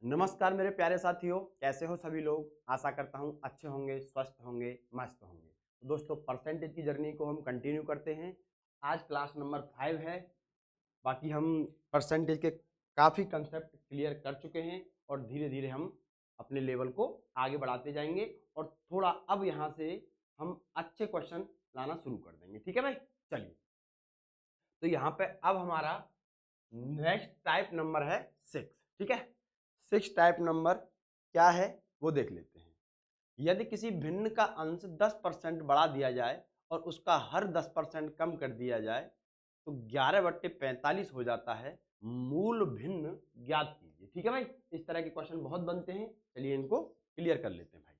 नमस्कार मेरे प्यारे साथियों, कैसे हो सभी लोग। आशा करता हूँ अच्छे होंगे, स्वस्थ होंगे, मस्त होंगे। तो दोस्तों, परसेंटेज की जर्नी को हम कंटिन्यू करते हैं। आज क्लास नंबर 5 है। बाकी हम परसेंटेज के काफ़ी कंसेप्ट क्लियर कर चुके हैं और धीरे धीरे हम अपने लेवल को आगे बढ़ाते जाएंगे और थोड़ा अब यहाँ से हम अच्छे क्वेश्चन लाना शुरू कर देंगे। ठीक है भाई, चलिए। तो यहाँ पे अब हमारा नेक्स्ट टाइप नंबर है 6। ठीक है, 6 टाइप नंबर क्या है वो देख लेते हैं। यदि किसी भिन्न का अंश 10% बढ़ा दिया जाए और उसका हर 10% कम कर दिया जाए तो 11/45 हो जाता है। मूल भिन्न ज्ञात कीजिए। ठीक है भाई, इस तरह के क्वेश्चन बहुत बनते हैं। चलिए इनको क्लियर कर लेते हैं भाई।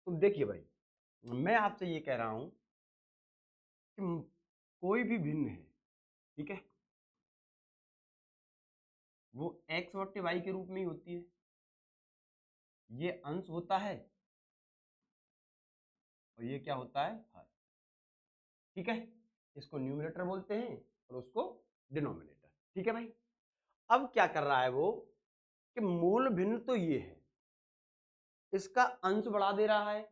तो देखिए भाई, मैं आपसे ये कह रहा हूं कि कोई भी भिन्न है, ठीक है, वो x/y के रूप में ही होती है। ये अंश होता है और ये क्या होता है, हर। ठीक है, इसको न्यूमरेटर बोलते हैं और उसको डिनोमिनेटर। ठीक है भाई, अब क्या कर रहा है वो कि मूल भिन्न तो ये है, इसका अंश बढ़ा दे रहा है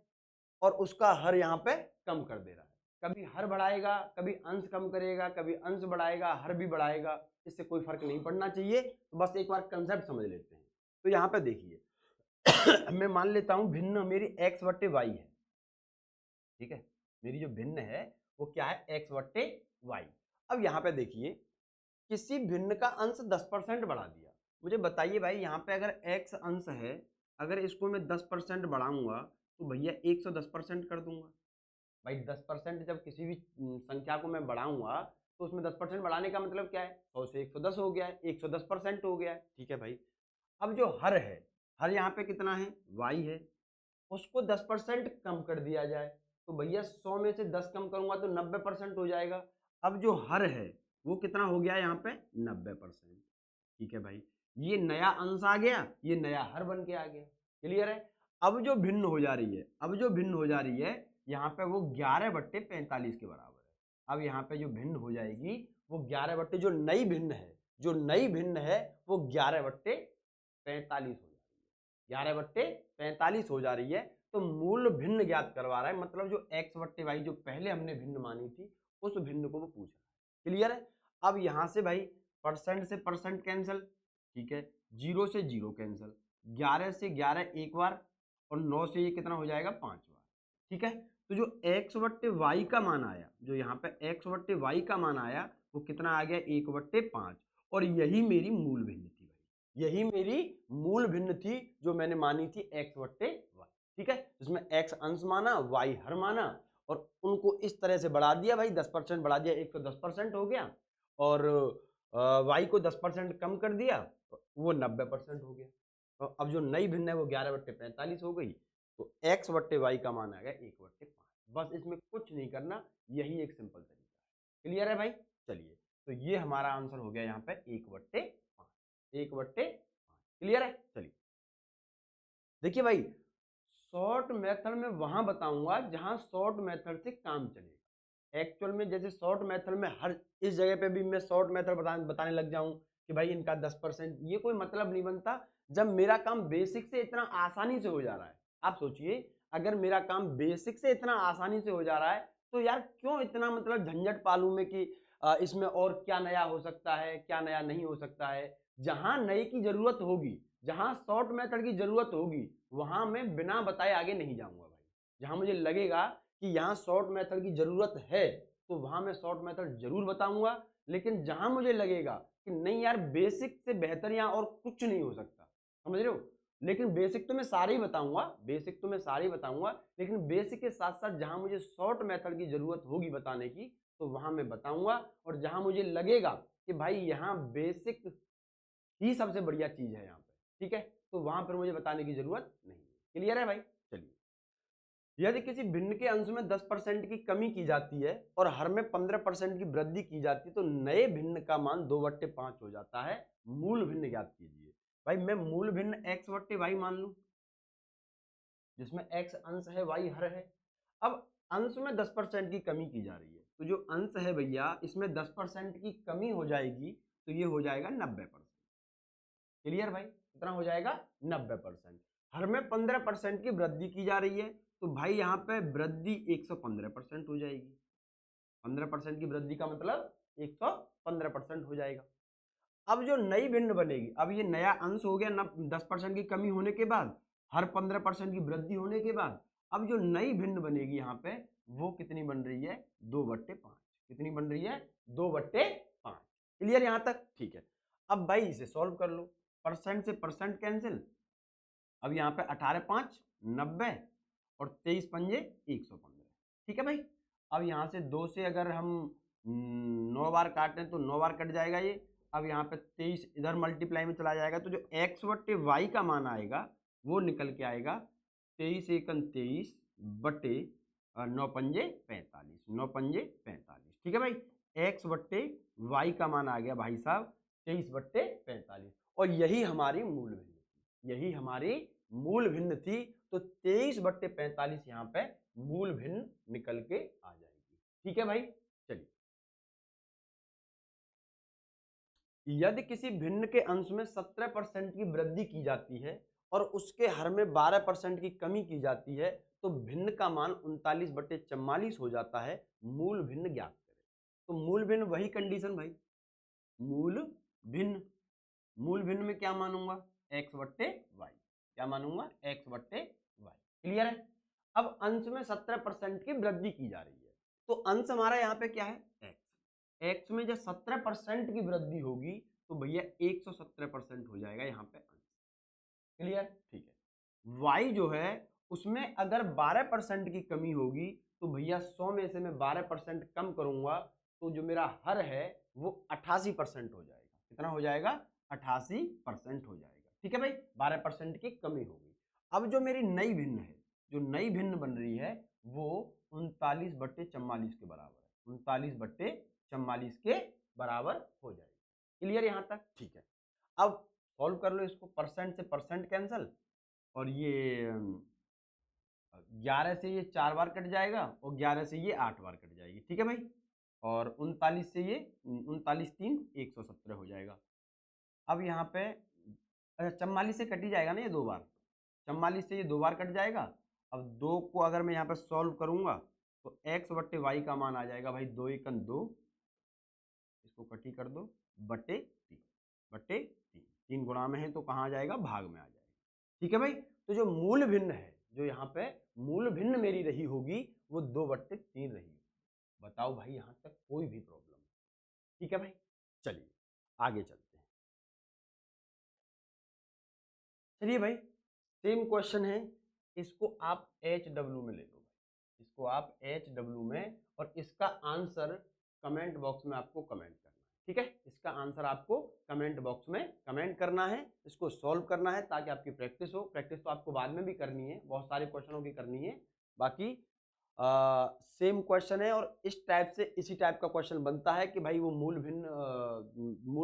और उसका हर यहाँ पे कम कर दे रहा है। कभी हर बढ़ाएगा, कभी अंश कम करेगा, कभी अंश बढ़ाएगा, हर भी बढ़ाएगा। इससे कोई फर्क नहीं पड़ना चाहिए। तो बस एक बार कंसेप्ट समझ लेते हैं। तो यहाँ पे देखिए मैं मान लेता हूं भिन्न मेरी x/y है। ठीक है, मेरी जो भिन्न है वो क्या है, x/y। अब यहाँ पे देखिए, किसी भिन्न का अंश 10% बढ़ा दिया। मुझे बताइए भाई, यहाँ पे अगर x अंश है, अगर इसको मैं 10% बढ़ाऊंगा तो भैया 110% कर दूंगा। भाई 10% जब किसी भी संख्या को मैं बढ़ाऊंगा तो उसमें 10% बढ़ाने का मतलब क्या है, 100 से 110 हो गया है, 110% हो गया है। ठीक है भाई, अब जो हर है, हर यहाँ पे कितना है, y है, उसको 10% कम कर दिया जाए तो भैया 100 में से 10 कम करूंगा तो 90% हो जाएगा। अब जो हर है वो कितना हो गया यहाँ पे, 90%। ठीक है भाई, ये नया अंश आ गया, ये नया हर बन के आ गया। क्लियर है। अब जो भिन्न हो जा रही है, अब जो भिन्न हो जा रही है यहाँ पे वो 11/45 के बराबर है। अब यहाँ पे जो भिन्न हो जाएगी वो 11 जो नई भिन्न है, जो नई भिन्न है वो 11/45 हो जाएगी। 11/45 हो जा रही है। तो मूल भिन्न ज्ञात करवा रहा है, मतलब जो x/y जो पहले हमने भिन्न मानी थी उस भिन्न को वो पूछ रहा है। क्लियर है। अब यहां से भाई परसेंट से परसेंट कैंसिल, ठीक है, 0 से 0 कैंसिल, 11 से 11 एक बार और 9 से ये कितना हो जाएगा, 5 बार। ठीक है, तो जो x/y का मान आया, जो यहाँ पे x/y का मान आया वो कितना आ गया, 1/5। और यही मेरी मूल भिन्न थी भाई, यही मेरी मूल भिन्न थी जो मैंने मानी थी x/y। ठीक है, जिसमें x अंश माना, y हर माना और उनको इस तरह से बढ़ा दिया भाई, 10% बढ़ा दिया, 110% हो गया और y को 10% कम कर दिया वो 90% हो गया। तो अब जो नई भिन्न है वो 11/45 हो गई। तो x/y का मान आ गया 1/5। बस इसमें कुछ नहीं करना, यही एक सिंपल तरीका है। क्लियर है भाई। चलिए, तो ये हमारा आंसर हो गया यहाँ पे 1/5। 1/5 क्लियर है। चलिए देखिए भाई, शॉर्ट मेथड में वहां बताऊंगा जहां शॉर्ट मेथड से काम चलेगा। एक्चुअल में जैसे शॉर्ट मेथड में हर इस जगह पे भी मैं शॉर्ट मेथड बताने लग जाऊं कि भाई इनका 10%, ये कोई मतलब नहीं बनता जब मेरा काम बेसिक से इतना आसानी से हो जा रहा है। आप सोचिए, अगर मेरा काम बेसिक से इतना आसानी से हो जा रहा है तो यार क्यों इतना मतलब झंझट पालू में कि इसमें और क्या नया हो सकता है, क्या नया नहीं हो सकता है। जहां नए की जरूरत होगी, जहां शॉर्ट मेथड की जरूरत होगी, वहां मैं बिना बताए आगे नहीं जाऊंगा भाई। जहां मुझे लगेगा कि यहाँ शॉर्ट मेथड की जरूरत है तो वहां मैं शॉर्ट मेथड जरूर बताऊंगा। लेकिन जहां मुझे लगेगा कि नहीं यार बेसिक से बेहतर यहाँ और कुछ नहीं हो सकता, समझ रहे हो, लेकिन बेसिक तो मैं सारे ही बताऊंगा, बेसिक तो मैं सारे ही बताऊंगा, लेकिन बेसिक के साथ साथ जहां मुझे शॉर्ट मेथड की जरूरत होगी बताने की तो वहां मैं बताऊंगा। और जहां मुझे लगेगा कि भाई यहाँ बेसिक ही सबसे बढ़िया चीज है यहाँ पे, ठीक है, तो वहां पर मुझे बताने की जरूरत नहीं है। क्लियर है भाई। चलिए, यदि किसी भिन्न के अंश में 10% की कमी की जाती है और हर में 15% की वृद्धि की जाती है तो नए भिन्न का मान 2/5 हो जाता है। मूल भिन्न ज्ञात कीजिए। भाई मैं मूल भिन्न x/y मान लू, जिसमें x अंश है, y हर है। अब अंश में 10% की कमी की जा रही है तो जो अंश है भैया इसमें 10% की कमी हो जाएगी तो ये हो जाएगा 90%। क्लियर भाई, कितना हो जाएगा 90%। हर में 15% की वृद्धि की जा रही है, तो भाई यहाँ पे वृद्धि 115% हो जाएगी। 15% की वृद्धि का मतलब 115% हो जाएगा। अब जो नई भिन्न बनेगी, अब ये नया अंश हो गया 10% की कमी होने के बाद, हर 15% की वृद्धि होने के बाद, अब जो नई भिन्न बनेगी यहाँ पे वो कितनी बन रही है 2/5। कितनी बन रही है 2/5। क्लियर यहाँ तक, ठीक है। अब भाई इसे सॉल्व कर लो, परसेंट से परसेंट कैंसिल, अब यहाँ पे 18 5 90 और 23 पंजे 115, ठीक है भाई। अब यहाँ से 2 से अगर हम 9 बार काटें तो 9 बार कट जाएगा ये। अब यहाँ पे 23 इधर मल्टीप्लाई में चला जाएगा, तो जो x/y का मान आएगा वो निकल के आएगा 23 एकन 23 बटे 9 पंजे 45, 9 पंजे 45, ठीक है भाई। x/y का मान आ गया भाई साहब 23/45, और यही हमारी मूल भिन्न थी, यही हमारी मूल भिन्न थी। तो 23/45 यहाँ पे मूल भिन्न निकल के आ जाएगी, ठीक है भाई। चलिए, यदि किसी भिन्न के अंश में 17% की वृद्धि की जाती है और उसके हर में 12% की कमी की जाती है, तो भिन्न का मान 39/44 हो जाता है। मूल भिन्न ज्ञात करें। तो मूल भिन्न वही कंडीशन भाई, मूल भिन्न, मूल भिन्न में क्या मानूंगा x/y, क्या मानूंगा x/y। क्लियर है। अब अंश में 17% की वृद्धि की जा रही है, तो अंश हमारा यहाँ पे क्या है x में जब 17% की वृद्धि होगी तो भैया 117% हो जाएगा यहाँ पे अंश। क्लियर, ठीक है। y जो है उसमें अगर 12% की कमी होगी तो भैया 100 में से मैं 12% कम करूंगा तो जो मेरा हर है वो 88% हो जाएगा। कितना हो जाएगा 88% हो जाएगा, ठीक है भाई। 12% की कमी होगी। अब जो मेरी नई भिन्न है, जो नई भिन्न बन रही है वो 39/44 के बराबर है, 39/44 के बराबर हो जाएगी। क्लियर यहाँ तक, ठीक है। अब सॉल्व कर लो इसको, परसेंट से परसेंट कैंसिल, और ये 11 से ये 4 बार कट जाएगा और 11 से ये 8 बार कट जाएगी, ठीक है भाई। और 39 से ये 39 3 117 हो जाएगा। अब यहाँ पे अच्छा 44 से कट ही जाएगा ना ये 2 बार, 44 से ये 2 बार कट जाएगा। अब 2 को अगर मैं यहाँ पे सॉल्व करूंगा तो x/y का मान आ जाएगा भाई 2 एकन 2, इसको कटी कर दो, बटे 3 गुणा में है तो कहाँ आ जाएगा भाग में आ जाएगा, ठीक है भाई। तो जो मूल भिन्न है, जो यहाँ पे मूल भिन्न मेरी रही होगी वो 2/3 रही। बताओ भाई यहाँ तक कोई भी प्रॉब्लम, ठीक है भाई। चलिए आगे चलते हैं। चलिए भाई, सेम क्वेश्चन है, इसको आप HW में ले लो, इसको आप HW में, और इसका आंसर कमेंट बॉक्स में आपको कमेंट करना है, ठीक है। इसका आंसर आपको कमेंट बॉक्स में कमेंट करना है, इसको सॉल्व करना है ताकि आपकी प्रैक्टिस हो। प्रैक्टिस तो आपको बाद में भी करनी है, बहुत सारे क्वेश्चनों की करनी है। बाकी सेम क्वेश्चन है, और इस टाइप से इसी टाइप का क्वेश्चन बनता है कि भाई वो मूल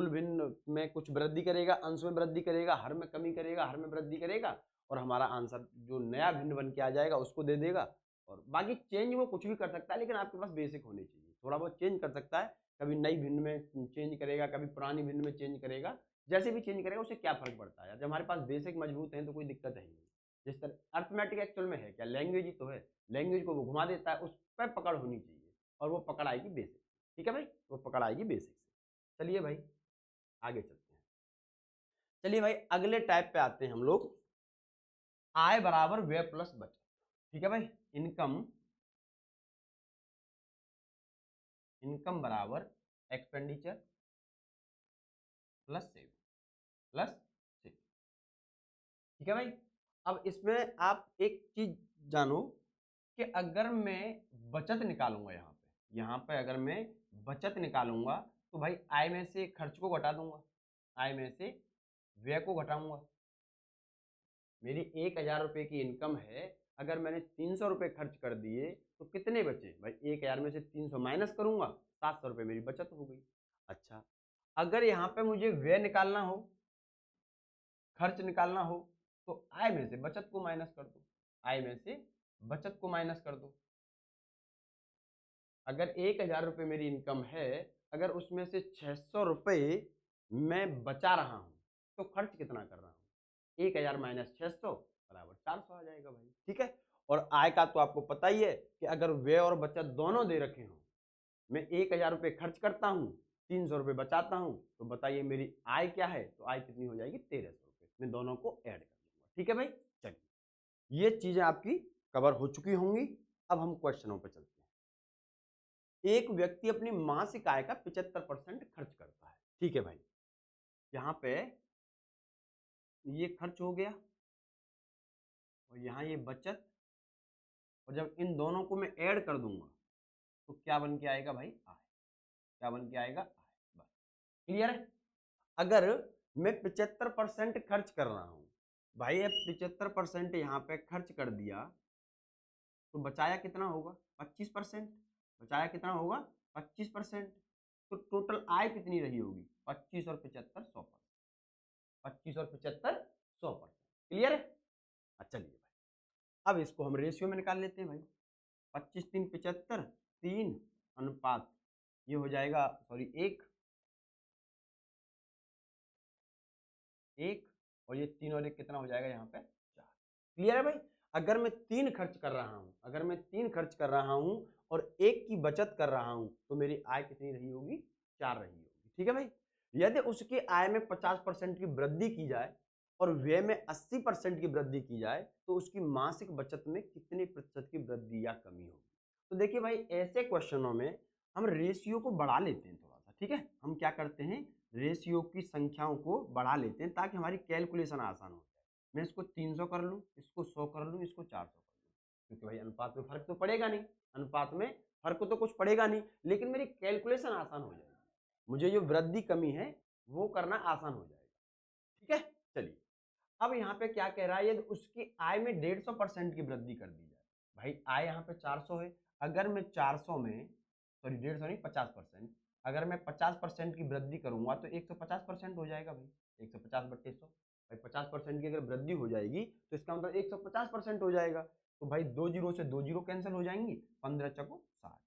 भिन्न में कुछ वृद्धि करेगा, अंश में वृद्धि करेगा, हर में कमी करेगा, हर में वृद्धि करेगा, और हमारा आंसर जो नया भिन्न बन के आ जाएगा उसको दे देगा। और बाकी चेंज वो कुछ भी कर सकता है, लेकिन आपके पास बेसिक होनी चाहिए। थोड़ा बहुत चेंज कर सकता है, कभी नई भिन्न में चेंज करेगा, कभी पुरानी भिन्न में चेंज करेगा, जैसे भी चेंज करेगा उससे क्या फर्क पड़ता है। जब हमारे पास बेसिक मजबूत है तो कोई दिक्कत है ही नहीं। जिस तरह अर्थमेटिक एक्चुअल में है क्या, लैंग्वेज ही तो है, लैंग्वेज को वो घुमा देता है, उस पर पकड़ होनी चाहिए, और वो पकड़ आएगी बेसिक, ठीक है भाई, वो पकड़ आएगी बेसिक से। चलिए भाई आगे चलते हैं। चलिए भाई अगले टाइप पे आते हैं हम लोग, आय बराबर व्यय प्लस बचत, ठीक है भाई। इनकम, इनकम बराबर एक्सपेंडिचर प्लस सेव, ठीक है भाई। अब इसमें आप एक चीज जानो कि अगर मैं बचत निकालूंगा यहाँ पे अगर मैं बचत निकालूंगा तो भाई आय में से खर्च को घटा दूंगा, आय में से व्यय को घटाऊंगा। मेरी 1000 रुपये की इनकम है, अगर मैंने 300 रुपये खर्च कर दिए तो कितने बचे भाई, 1000 में से 300 माइनस करूंगा, 700 रुपये मेरी बचत हो गई। अच्छा, अगर यहाँ पे मुझे व्यय निकालना हो, खर्च निकालना हो, तो आय में से बचत को माइनस कर दो, आय में से बचत को माइनस कर दो। अगर 1000 रुपये मेरी इनकम है, अगर उसमें से 600 रुपये मैं बचा रहा हूं, तो खर्च कितना कर रहा हूँ, 1000 माइनस 600 बराबर 400 आ जाएगा भाई। ठीक है, और आय का तो आपको पता ही है कि अगर व्यय और बचत दोनों दे रखे हो, मैं 1000 रुपये खर्च करता हूँ, 300 रुपये बचाता हूँ, तो बताइए मेरी आय क्या है, तो आय कितनी हो जाएगी, 1300 रुपये। मैं दोनों को ऐड कर दूंगा। ठीक है भाई, चलिए ये चीजें आपकी कवर हो चुकी होंगी। अब हम क्वेश्चनों पर चलते हैं। एक व्यक्ति अपनी मासिक आय का 75% खर्च करता है। ठीक है भाई, यहाँ पे ये खर्च हो गया और यहाँ ये बचत, और जब इन दोनों को मैं ऐड कर दूंगा तो क्या बन के आएगा भाई, आय। क्या बन के आएगा, आय। बस क्लियर है। अगर मैं 75% खर्च कर रहा हूं भाई, अब 75% यहाँ पे खर्च कर दिया तो बचाया कितना होगा, 25%। बचाया कितना होगा, 25%। तो टोटल आय कितनी रही होगी, 25 और 75 100%। 25 और 75 100%। क्लियर है। अच्छा चलिए भाई, अब इसको हम रेशियो में निकाल लेते हैं भाई। 25 3 75, 3 अनुपात ये हो जाएगा, सॉरी 1 और ये 3 और 1 कितना हो जाएगा यहाँ पे, 4। क्लियर है भाई। अगर मैं 3 खर्च कर रहा हूँ, अगर मैं 3 खर्च कर रहा हूँ और 1 की बचत कर रहा हूँ, तो मेरी आय कितनी रही होगी, 4 रही होगी। ठीक है भाई। यदि उसकी आय में 50% की वृद्धि की जाए और व्यय में 80% की वृद्धि की जाए, तो उसकी मासिक बचत में कितने प्रतिशत की वृद्धि या कमी होगी। तो देखिए भाई, ऐसे क्वेश्चनों में हम रेशियो को बढ़ा लेते हैं थोड़ा सा। ठीक है, हम क्या करते हैं, रेशियो की संख्याओं को बढ़ा लेते हैं ताकि हमारी कैलकुलेशन आसान हो जाए। मैं इसको 300 कर लूँ, इसको 100 कर लूँ, इसको 400 कर लूँ, क्योंकि भाई अनुपात में फर्क तो पड़ेगा नहीं, अनुपात में फर्क तो कुछ पड़ेगा नहीं, लेकिन मेरी कैलकुलेशन आसान हो जाएगी, मुझे जो वृद्धि कमी है वो करना आसान हो जाएगा। ठीक है, चलिए अब यहाँ पे क्या कह रहा है, यदि उसकी आय में 150% की वृद्धि कर दी जाए। भाई आय यहाँ पे 400 है, अगर मैं 400 में, सॉरी 150 नहीं 50%, अगर मैं 50% की वृद्धि करूंगा तो 150% हो जाएगा भाई, 150 बट्टे 100। भाई 50% की अगर वृद्धि हो जाएगी तो इसका मतलब 150% हो जाएगा। तो भाई 2 जीरो से 2 जीरो कैंसिल हो जाएंगी, 15 चको 60।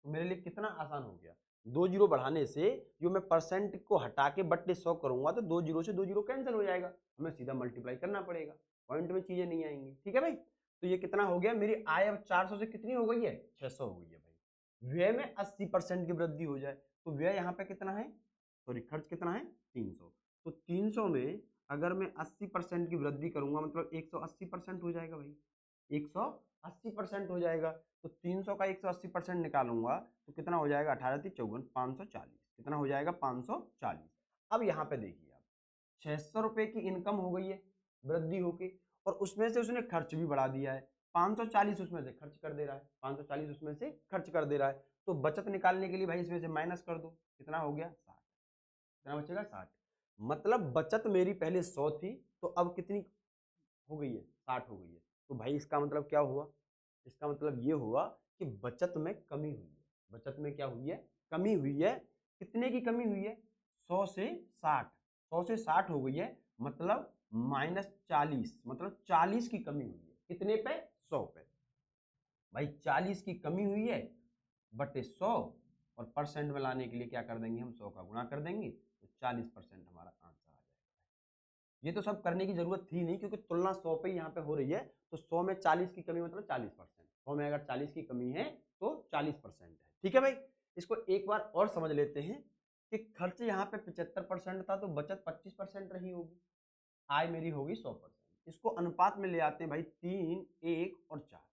तो मेरे लिए कितना आसान हो गया, 2 जीरो बढ़ाने से जो मैं परसेंट को हटा के बट्टे 100 करूंगा तो 2 जीरो से 2 जीरो कैंसिल हो जाएगा, हमें सीधा मल्टीप्लाई करना पड़ेगा, पॉइंट में चीजें नहीं आएंगी। ठीक है भाई, तो ये कितना हो गया, मेरी आय अब 400 से कितनी हो गई है, 600 हो गई है भाई। व्यय में 80% की वृद्धि हो जाए तो व्यय यहाँ पे कितना है, सॉरी खर्च कितना है, 300। तो 300 में अगर मैं 80% की वृद्धि करूंगा मतलब 180% हो जाएगा भाई, 180% हो जाएगा। तो 300 का 180% निकालूंगा तो कितना हो जाएगा, 18 3 54, 540। कितना हो जाएगा, 540। अब यहाँ पे देखिए आप, 600 रुपए की इनकम हो गई है वृद्धि होके, और उसमें से उसने खर्च भी बढ़ा दिया है, 540 उसमें से खर्च कर दे रहा है, 540 उसमें से खर्च कर दे रहा है। तो बचत निकालने के लिए भाई इसमें से माइनस कर दो, कितना हो गया, 60। कितना बचेगा, 60। मतलब बचत मेरी पहले 100 थी तो अब कितनी हो गई है, 60 हो गई है। तो भाई इसका मतलब क्या हुआ, इसका मतलब ये हुआ कि बचत में कमी हुई है। बचत में क्या हुई है, कमी हुई है। कितने की कमी हुई है, 100 से 60। 100 से 60 हो गई है, मतलब -40, मतलब 40 की कमी हुई है। कितने पे, 100 पे। भाई 40 की कमी हुई है बटे 100, और परसेंट में लाने के लिए क्या कर देंगे हम, 100 का गुणा कर देंगे, तो 40% हमारा आंसर आ जाएगा। ये तो सब करने की जरूरत थी नहीं, क्योंकि तुलना 100 पे यहाँ पे हो रही है, तो 100 में 40 की कमी मतलब 40%। 100 में अगर 40 की कमी है तो 40% है। ठीक है भाई, इसको एक बार और समझ लेते हैं कि खर्च यहाँ पे 75% था तो बचत 25% रही होगी, आय मेरी होगी 100%। इसको अनुपात में ले आते हैं भाई, 3 1 और 4।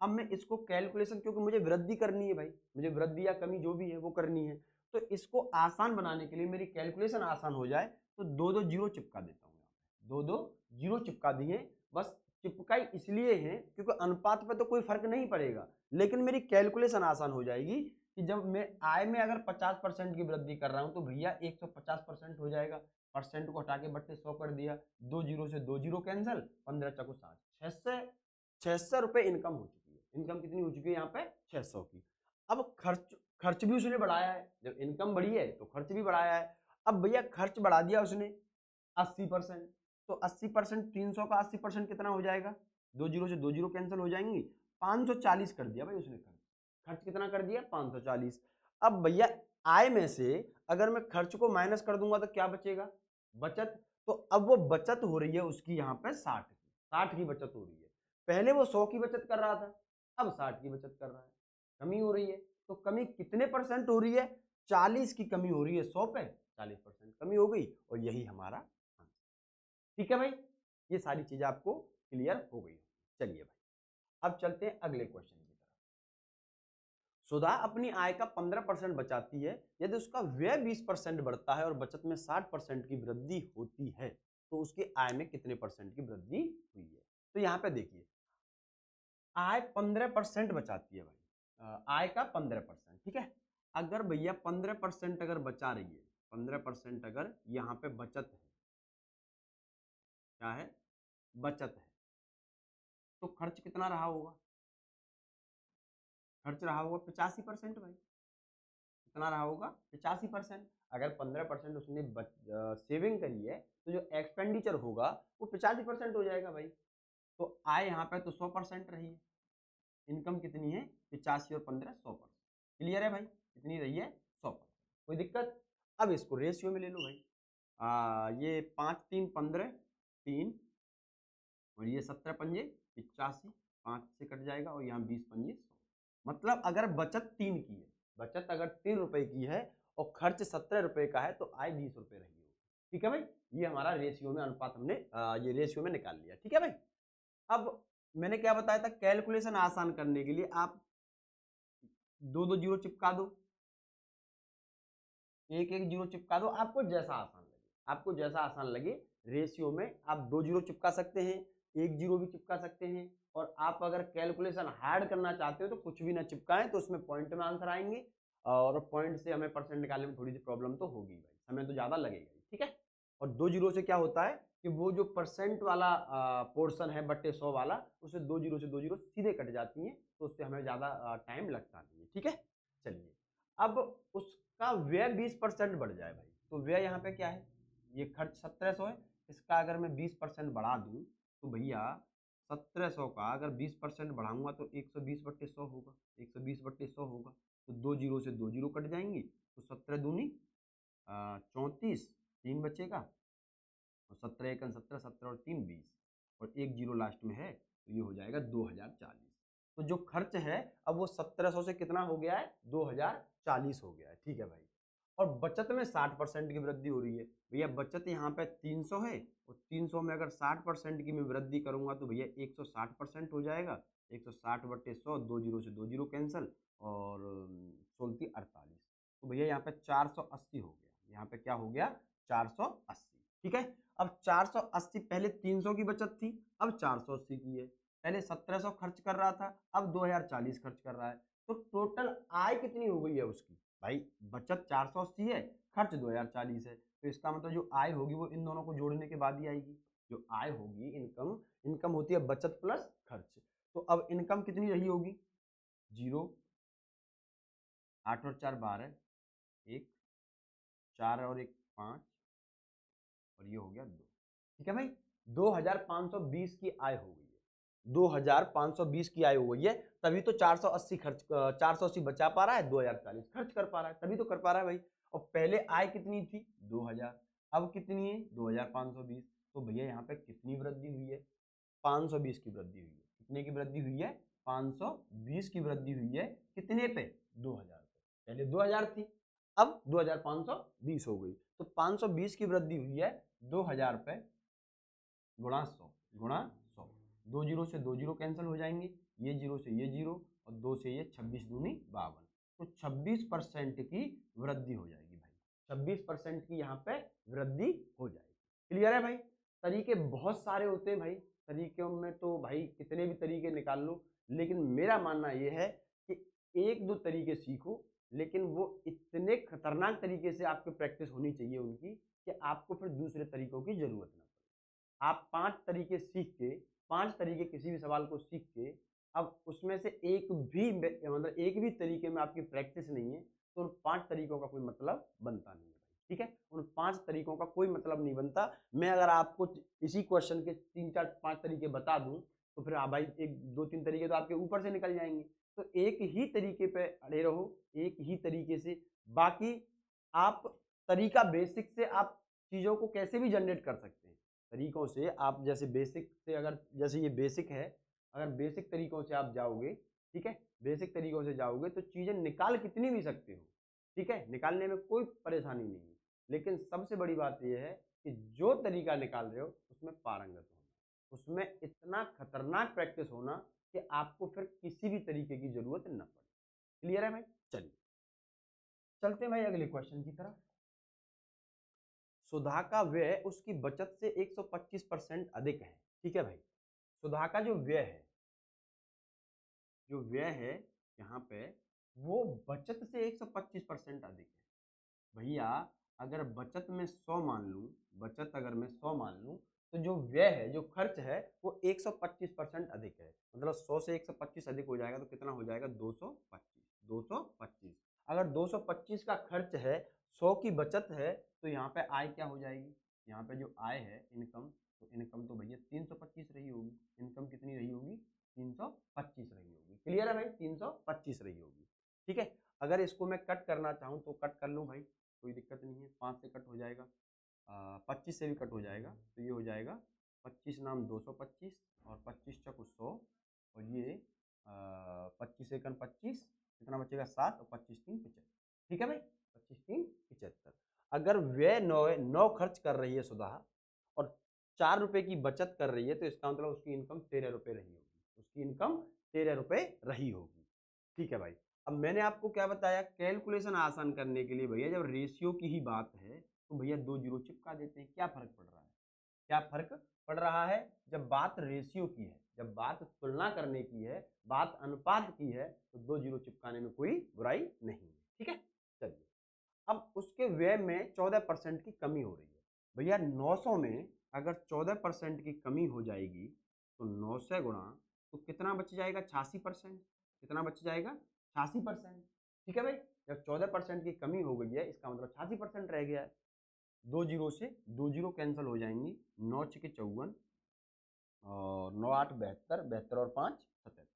अब मैं इसको कैलकुलेशन, क्योंकि मुझे वृद्धि करनी है भाई, मुझे वृद्धि या कमी जो भी है वो करनी है, तो इसको आसान बनाने के लिए, मेरी कैलकुलेशन आसान हो जाए, तो 2 जीरो चिपका देता हूँ। यहाँ पे 2 जीरो चिपका दिए, बस चिपकाई इसलिए है क्योंकि अनुपात पे तो कोई फर्क नहीं पड़ेगा, लेकिन मेरी कैलकुलेशन आसान हो जाएगी कि जब मैं आय में अगर 50% की वृद्धि कर रहा हूँ तो भैया 150% हो जाएगा, परसेंट को हटा के बट्टे 100 कर दिया, 2 जीरो से 2 जीरो कैंसिल, 15 चको 60, 600 रुपए इनकम हो चुकी है। इनकम कितनी हो चुकी है यहाँ पे, 600 की। अब खर्च भी उसने बढ़ाया है, जब इनकम बढ़ी है तो खर्च भी बढ़ाया है। अब भैया खर्च बढ़ा दिया उसने 80%, तो 80%, 300 का 80% कितना हो जाएगा, 2 जीरो से 2 जीरो कैंसिल हो जाएंगी, 540 कर दिया भाई उसने खर्च। खर्च कितना कर दिया, 540। अब भैया आय में से अगर मैं खर्च को माइनस कर दूंगा तो क्या बचेगा, बचत। तो अब वो बचत हो रही है उसकी यहाँ पे 60 की बचत हो रही है। पहले वो 100 की बचत कर रहा था, अब 60 की बचत कर रहा है, कमी हो रही है। तो कमी कितने परसेंट हो रही है? 40 की कमी हो रही है, 100 पे 40% कमी हो गई, और यही हमारा आंसर। ठीक है भाई, ये सारी चीजें आपको क्लियर हो गई। चलिए भाई, अब चलते हैं अगले क्वेश्चन की तरफ। सुधा अपनी आय का 15% बचाती है। यदि उसका व्यय 20% बढ़ता है और बचत में 60% की वृद्धि होती है, तो उसकी आय में कितने परसेंट की वृद्धि हुई है? तो यहाँ पे देखिए, आय 15% बचाती है भाई, आय का 15%, ठीक है। अगर भैया 15% अगर बचा रही है, 15% अगर यहाँ पे बचत है, क्या है? बचत है, तो खर्च कितना रहा होगा? खर्च रहा होगा 85% भाई। कितना रहा होगा? 85%। अगर 15% उसने सेविंग करी है, तो जो एक्सपेंडिचर होगा वो 85% हो जाएगा भाई। तो आय यहाँ पे तो 100% रही है। इनकम कितनी है? 85 और 15 100%। क्लियर है भाई? कितनी रही है? 100%। कोई दिक्कत? अब इसको रेशियो में ले लो भाई। ये 5 3 15 3, और ये 17 पंजे 85, 5 से कट जाएगा, और यहाँ 20 पंजे 100। मतलब अगर बचत 3 की है, बचत अगर 3 रुपए की है और खर्च 17 रुपए का है, तो आय 20 रुपए रही होगी। ठीक है भाई, ये हमारा रेशियो में अनुपात हमने ये रेशियो में निकाल लिया। ठीक है भाई, अब मैंने क्या बताया था, कैलकुलेशन आसान करने के लिए आप 2 जीरो चिपका दो, 1 जीरो चिपका दो, आपको जैसा आसान लगे, आपको जैसा आसान लगे। रेशियो में आप 2 जीरो चिपका सकते हैं, 1 जीरो भी चिपका सकते हैं, और आप अगर कैलकुलेशन हार्ड करना चाहते हो तो कुछ भी ना चिपकाएं, तो उसमें पॉइंट में आंसर आएंगे, और पॉइंट से हमें परसेंट निकालने में थोड़ी सी प्रॉब्लम तो होगी भाई, समय तो ज्यादा लगेगा ही। ठीक है, और 2 जीरो से क्या होता है कि वो जो परसेंट वाला पोर्शन है बट्टे 100 वाला, उससे 2 जीरो से 2 जीरो सीधे कट जाती हैं, तो उससे हमें ज्यादा टाइम लगता नहीं है। ठीक है, चलिए, अब उसका व्यय 20% बढ़ जाए भाई, तो व्यय यहाँ पे क्या है? ये खर्च 1700 है, इसका अगर मैं 20% बढ़ा दूं, तो भैया 1700 का अगर 20% बढ़ाऊंगा तो 120/100 होगा, 120/100 होगा। तो 2 जीरो से 2 जीरो कट जाएंगी, तो 17 दूनी 34, 3 बचेगा, और 17 एकन 17, 17 और 3 20, और 1 जीरो लास्ट में है, तो ये हो जाएगा 2040। तो जो खर्च है अब वो 1700 से कितना हो गया है? 2040 हो गया है। ठीक है भाई, और बचत में 60% की वृद्धि हो रही है। भैया बचत यहाँ पे 300 है, और 300 में अगर 60% की मैं वृद्धि करूंगा तो भैया 160% हो जाएगा। 160/100, 2 जीरो से 2 जीरो कैंसिल, और 16 48, तो भैया यहाँ पे 480 हो गया। यहाँ पे क्या हो गया? 480। ठीक है, अब 480, पहले 300 की बचत थी, अब 480 की है। पहले 1700 खर्च कर रहा था, अब 2040 खर्च कर रहा है। तो टोटल आय कितनी हो गई है उसकी? भाई बचत 480 है, खर्च 2040 है, तो इसका मतलब जो आय होगी वो इन दोनों को जोड़ने के बाद ही आएगी। जो आय होगी, इनकम, इनकम होती है बचत प्लस खर्च। तो अब इनकम कितनी रही होगी? 0, 8 और 4 12, 1, 4 और 1 5, और ये हो गया 2। ठीक है भाई, 2520 की आय हो गई है, 2520 की आय हो गई है, तभी तो 480 खर्च 480 बचा पा रहा है, 2040 खर्च कर पा रहा है, तभी तो कर पा रहा है भाई। और पहले आय कितनी थी? 2000, अब कितनी है? 2520। तो भैया यहाँ पे कितनी वृद्धि हुई है? 520 की वृद्धि हुई है। कितने की वृद्धि हुई है? 520 की वृद्धि हुई है। कितने पे? 2000 पे। पहले 2000 थी, अब 2520 हो गई, तो 520 की वृद्धि हुई है 2000 पे गुणा 100, गुणा 100। 2 जीरो से 2 जीरो कैंसिल हो जाएंगे, ये जीरो से ये जीरो, और 2 से ये 26 दूनी 52, तो 26% की वृद्धि हो जाएगी भाई। 26% की यहाँ पे वृद्धि हो जाएगी। क्लियर है भाई? तरीके बहुत सारे होते हैं भाई, तरीकों में तो भाई कितने भी तरीके निकाल लो, लेकिन मेरा मानना यह है कि 1-2 तरीके सीखो, लेकिन वो इतने खतरनाक तरीके से आपकी प्रैक्टिस होनी चाहिए उनकी, कि आपको फिर दूसरे तरीकों की जरूरत ना पड़े। आप 5 तरीके सीख के, 5 तरीके किसी भी सवाल को सीख के, अब उसमें से एक भी मतलब एक भी तरीके में आपकी प्रैक्टिस नहीं है, तो उन 5 तरीकों का कोई मतलब बनता नहीं है। ठीक है, उन 5 तरीकों का कोई मतलब नहीं बनता। मैं अगर आपको इसी क्वेश्चन के 3-4-5 तरीके बता दूं, तो फिर भाई 1-2-3 तरीके तो आपके ऊपर से निकल जाएंगे। तो एक ही तरीके पे अड़े रहो, एक ही तरीके से। बाकी आप तरीका बेसिक से आप चीज़ों को कैसे भी जनरेट कर सकते हैं तरीकों से। आप जैसे बेसिक से, अगर जैसे ये बेसिक है, अगर बेसिक तरीकों से आप जाओगे, ठीक है, बेसिक तरीकों से जाओगे तो चीज़ें निकाल कितनी भी सकते हो, ठीक है, निकालने में कोई परेशानी नहीं है। लेकिन सबसे बड़ी बात यह है कि जो तरीका निकाल रहे हो उसमें पारंगत होना, उसमें इतना खतरनाक प्रैक्टिस होना कि आपको फिर किसी भी तरीके की जरूरत न पड़े। क्लियर है भाई? चलिए चलते हैं भाई अगले क्वेश्चन की तरफ। सुधा का व्यय उसकी बचत से 125% अधिक है। ठीक है भाई, सुधा का जो व्यय है, जो व्यय है यहाँ पे, वो बचत से 125% अधिक है। भैया अगर बचत में 100 मान लूँ, बचत अगर मैं 100 मान लूँ, तो जो व्यय है, जो खर्च है, वो 125% अधिक है। मतलब 100 से 125 अधिक हो जाएगा तो कितना हो जाएगा? 225। 225 अगर 225 का खर्च है, 100 की बचत है, तो यहाँ पे आय क्या हो जाएगी? यहाँ पे जो आय है, इनकम, तो इनकम तो भैया 325 रही होगी। इनकम कितनी रही होगी? 325 रही होगी। क्लियर है भाई? 325 रही होगी। ठीक है, अगर इसको मैं कट करना चाहूँ तो कट कर लूँ भाई, कोई दिक्कत नहीं है। 5 से कट हो जाएगा, 25 से भी कट हो जाएगा, तो ये हो जाएगा 25 नाम 225 और 25 चक 100, और ये 25 एकन 25, कितना बचेगा? 7, और 25 3 75। ठीक है भाई, 25 3 75। अगर व्यय 9 खर्च कर रही है सुधा और 4 रुपए की बचत कर रही है, तो इसका मतलब उसकी इनकम 13 रुपए रही होगी। उसकी इनकम 13 रुपए रही होगी। ठीक है भाई, अब मैंने आपको क्या बताया? कैलकुलेशन आसान करने के लिए भैया जब रेशियो की ही बात है तो भैया 2 जीरो चिपका देते हैं। क्या फर्क पड़ रहा है? क्या फर्क पड़ रहा है? जब बात रेशियो की है, जब बात तुलना करने की है, बात अनुपात की है, तो 2 जीरो चिपकाने में कोई बुराई नहीं है। ठीक है, चलिए अब उसके व्यय में 14% की कमी हो रही है। भैया 900 में अगर 14% की कमी हो जाएगी तो 900 गुणा, तो कितना बच जाएगा? 86%। कितना बच जाएगा? 86%। ठीक है भाई, जब 14% की कमी हो गई है, इसका मतलब 86% रह गया है। 2 जीरो से 2 जीरो कैंसिल हो जाएंगी, 9 छके 54 और 9 8 72, 72 और 5 77,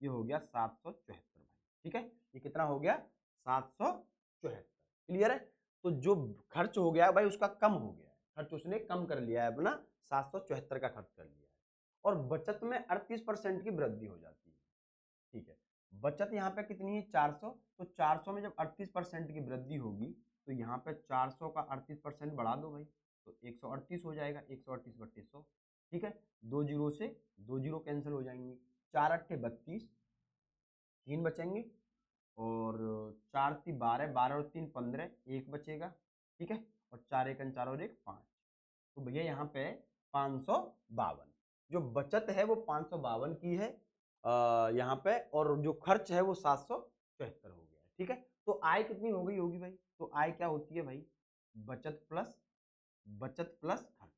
ये हो गया 774 भाई। ठीक है, ये कितना हो गया? 774। क्लियर है? तो जो खर्च हो गया भाई उसका कम हो गया है, खर्च उसने कम कर लिया है अपना, 774 का खर्च कर लिया है, और बचत में 38% की वृद्धि हो जाती है। ठीक है, बचत यहाँ पे कितनी है? 400, तो 400 में जब 38% की वृद्धि होगी तो यहाँ पे 400 का 38% बढ़ा दो भाई, तो 138 हो जाएगा। 138 बट्टे 100। ठीक है, 2 जीरो से 2 जीरो कैंसिल हो जाएंगी, 4 अट्ठे 32, 3 बचेंगे, और 4 ती 12, 12 और 3 15, 1 बचेगा। ठीक है, और 4 एकन 4 और 1 5, तो भैया यहाँ पे 552, जो बचत है वो 552 की है यहाँ पे, और जो खर्च है वो 774 हो गया है। ठीक है, तो आय कितनी हो गई होगी भाई? तो आय क्या होती है भाई? बचत प्लस खर्च।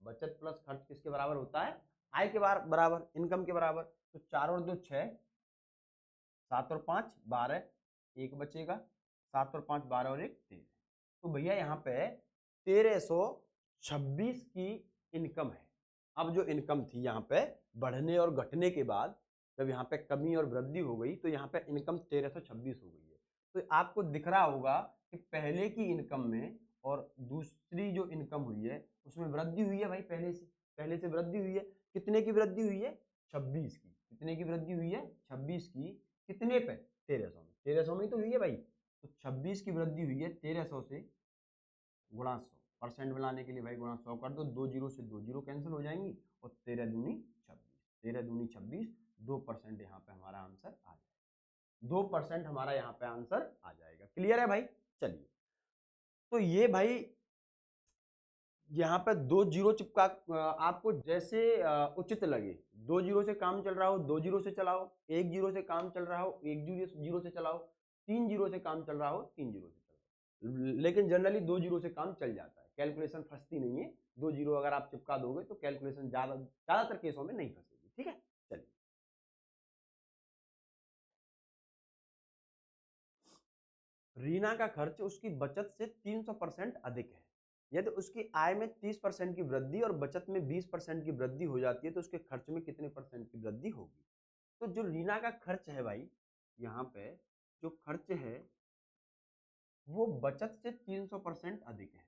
बचत प्लस खर्च किसके बराबर होता है? आय के बराबर, इनकम के बराबर। तो 4 और 2 6, 7 और 5 12, 1 बचेगा, 7 और 5 12 और 1 13। तो भैया यहाँ पे 1326 की इनकम है। अब जो इनकम थी यहाँ पे बढ़ने और घटने के बाद, जब यहाँ पे कमी और वृद्धि हो गई, तो यहाँ पे इनकम 1326 हो गई है। तो आपको दिख रहा होगा कि पहले की इनकम में और दूसरी जो इनकम हुई है उसमें वृद्धि हुई है भाई। पहले से वृद्धि हुई है। कितने की वृद्धि हुई है? 26 की। कितने की वृद्धि हुई है? 26 की। कितने पे? 1300 में। 1300 में तो हुई है भाई। तो 26 की वृद्धि हुई है, 1300 से गुणा 100, परसेंट बनाने के लिए भाई गुणा 100 कर दो, 2 जीरो से 2 जीरो कैंसिल हो जाएंगी, और 13 दूनी 26, 13 दूनी 26, 2% यहाँ पे हमारा आंसर आ जाएगा। 2% हमारा यहाँ पे आंसर आ जाएगा। क्लियर है भाई? चलिए, तो ये भाई यहाँ पे 2 जीरो चिपका, आपको जैसे उचित लगे, 2 जीरो से काम चल रहा हो 2 जीरो से चलाओ, 1 जीरो से काम चल रहा हो 1 जीरो से चलाओ, 3 जीरो से काम चल रहा हो 3 जीरो से चलाओ, लेकिन जनरली 2 जीरो से काम चल जाता है, कैलकुलेशन फंसती नहीं है। 2 जीरो अगर आप चिपका दोगे तो कैलकुलेशन ज्यादातर केसों में नहीं फंसेगी। ठीक है, चलिए रीना का खर्च उसकी बचत से 300% अधिक है। यदि उसकी आय में 30% की वृद्धि और बचत में 20% की वृद्धि हो जाती है तो उसके खर्च में कितने परसेंट की वृद्धि होगी? तो जो रीना का खर्च है भाई, यहाँ पे जो खर्च है वो बचत से 300% अधिक है।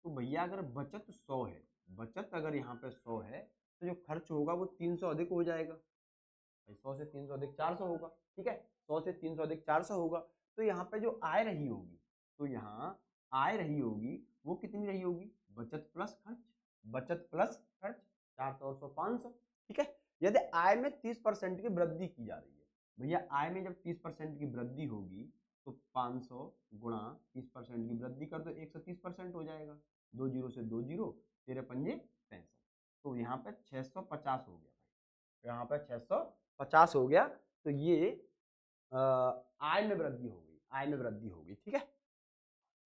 तो भैया अगर बचत 100 है, बचत अगर यहाँ पे 100 है तो जो खर्च होगा वो 300 अधिक हो जाएगा। 100 से 300 अधिक 400 होगा, ठीक है, 100 से 300 अधिक 400 होगा। तो यहाँ पे जो आय रही होगी, तो यहाँ आय रही होगी वो कितनी रही होगी, बचत प्लस खर्च, बचत प्लस खर्च, 400 और 100 500, ठीक है। यदि आय में 30% की वृद्धि की जा रही है, भैया आय में जब 30% की वृद्धि होगी तो 500 गुणा 30% की वृद्धि कर दो, 130% हो जाएगा। 2 जीरो से 2 जीरो, 13 पंजे 65, तो यहाँ पे 650 हो गया भाई, यहाँ पे 650 हो गया। तो ये आय में वृद्धि हो गई, आय में वृद्धि हो गई, ठीक है।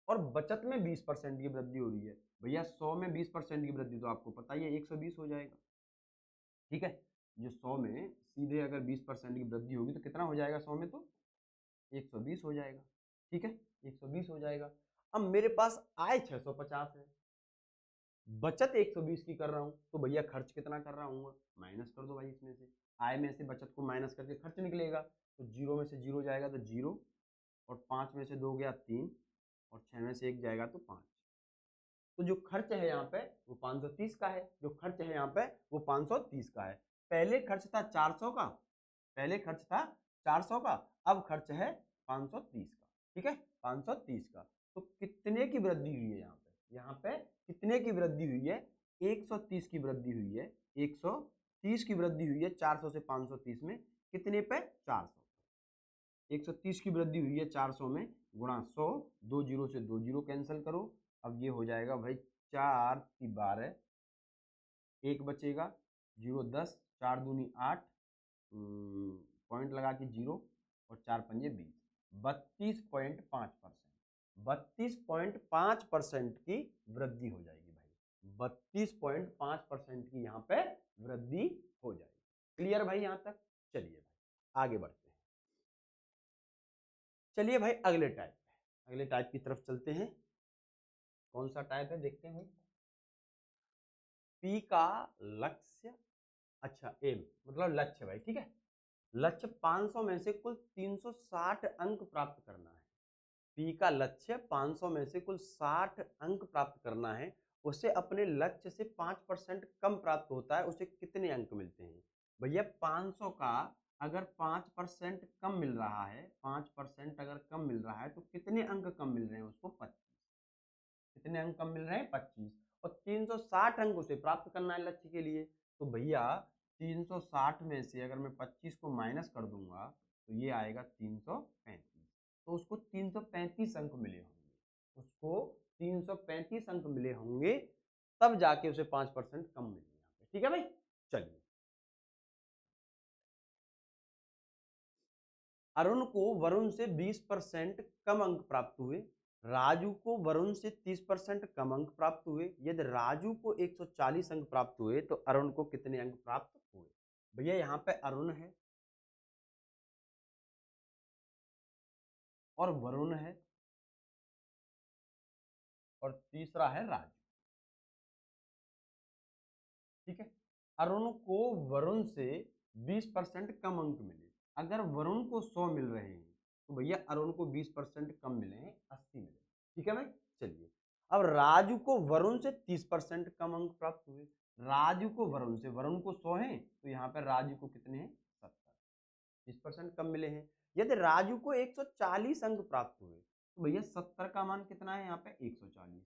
और बचत में 20% की वृद्धि हो रही है, भैया 100 में 20% की वृद्धि तो आपको पता ही है 120 हो जाएगा, ठीक है। जो 100 में सीधे अगर 20% की वृद्धि होगी तो कितना हो जाएगा, 100 में तो 120 हो जाएगा, ठीक है, 120 हो जाएगा। अब मेरे पास आय 650 है, बचत 120 की कर रहा हूं, तो भैया खर्च कितना कर रहा हूँ, माइनस कर दो भाई इसमें से, आय में से बचत को माइनस करके खर्च निकलेगा। तो 0 में से 0 जाएगा तो 0, और 5 में से 2 गया 3, और 6 में से 1 जाएगा तो 5। तो जो खर्च है यहाँ पे वो 530 का है, जो खर्च है यहाँ पे वो 530 का है। पहले खर्च था 400 का, पहले खर्च था 400 का, अब खर्च है 530 का, ठीक है, 530 का। तो कितने की वृद्धि हुई है यहाँ पे कितने की वृद्धि हुई है, 130 की वृद्धि हुई है, 130 की वृद्धि हुई है। 400 से 530 में कितने पे, 400, 130 की वृद्धि हुई है 400 में, गुणा 100, 2 जीरो से 2 जीरो कैंसिल करो। अब ये हो जाएगा भाई 4 की 12, 1 बचेगा, 0 10, 4 दूनी 8, पॉइंट लगा के 0, और 4 पंजे 20, 32.5%, 32.5% की वृद्धि हो जाएगी भाई, 32.5% की यहाँ पे वृद्धि हो जाएगी। क्लियर भाई यहाँ तक? चलिए भाई आगे बढ़ते हैं। चलिए भाई अगले टाइप की तरफ चलते हैं। कौन सा टाइप है देखते हैं भाई। पी का लक्ष्य, अच्छा एम मतलब लक्ष्य भाई, ठीक है। लक्ष्य 500 में से कुल 360 अंक प्राप्त करना है। पी का लक्ष्य 500 में से कुल 60 अंक प्राप्त करना है। उसे अपने लक्ष्य से 5% कम प्राप्त होता है, उसे कितने अंक मिलते हैं। भैया 500 का अगर 5% कम मिल रहा है, 5% अगर कम मिल रहा है तो कितने अंक कम मिल रहे हैं उसको, 25। कितने अंक कम मिल रहे हैं, 25। और 360 अंक उसे प्राप्त करना है लक्ष्य के लिए। तो भैया 360 में से अगर मैं 25 को माइनस कर दूंगा तो ये आएगा 335। तो उसको 335 अंक मिले होंगे, उसको 335 अंक मिले होंगे, तब जाके उसे 5% कम मिले यहाँ पे, ठीक है भाई। चलिए, अरुण को वरुण से 20% कम अंक प्राप्त हुए, राजू को वरुण से 30% कम अंक प्राप्त हुए। यदि राजू को 140 अंक प्राप्त हुए तो अरुण को कितने अंक प्राप्त हुए। भैया यहाँ पे अरुण है और वरुण है और तीसरा है राजू, ठीक है। अरुण को वरुण से 20% कम अंक मिले। अगर वरुण को 100 मिल रहे हैं तो भैया अरुण को 20% कम मिले हैं, 80 मिले, ठीक है भाई। चलिए, अब राजू को वरुण से 30% कम अंक प्राप्त हुए। राजू को वरुण से, वरुण को 100 है तो यहाँ पर राजू को कितने हैं, 70, 20% कम मिले हैं। यदि राजू को 140 अंक प्राप्त हुए तो भैया 70 का मान कितना है यहाँ पे, 140,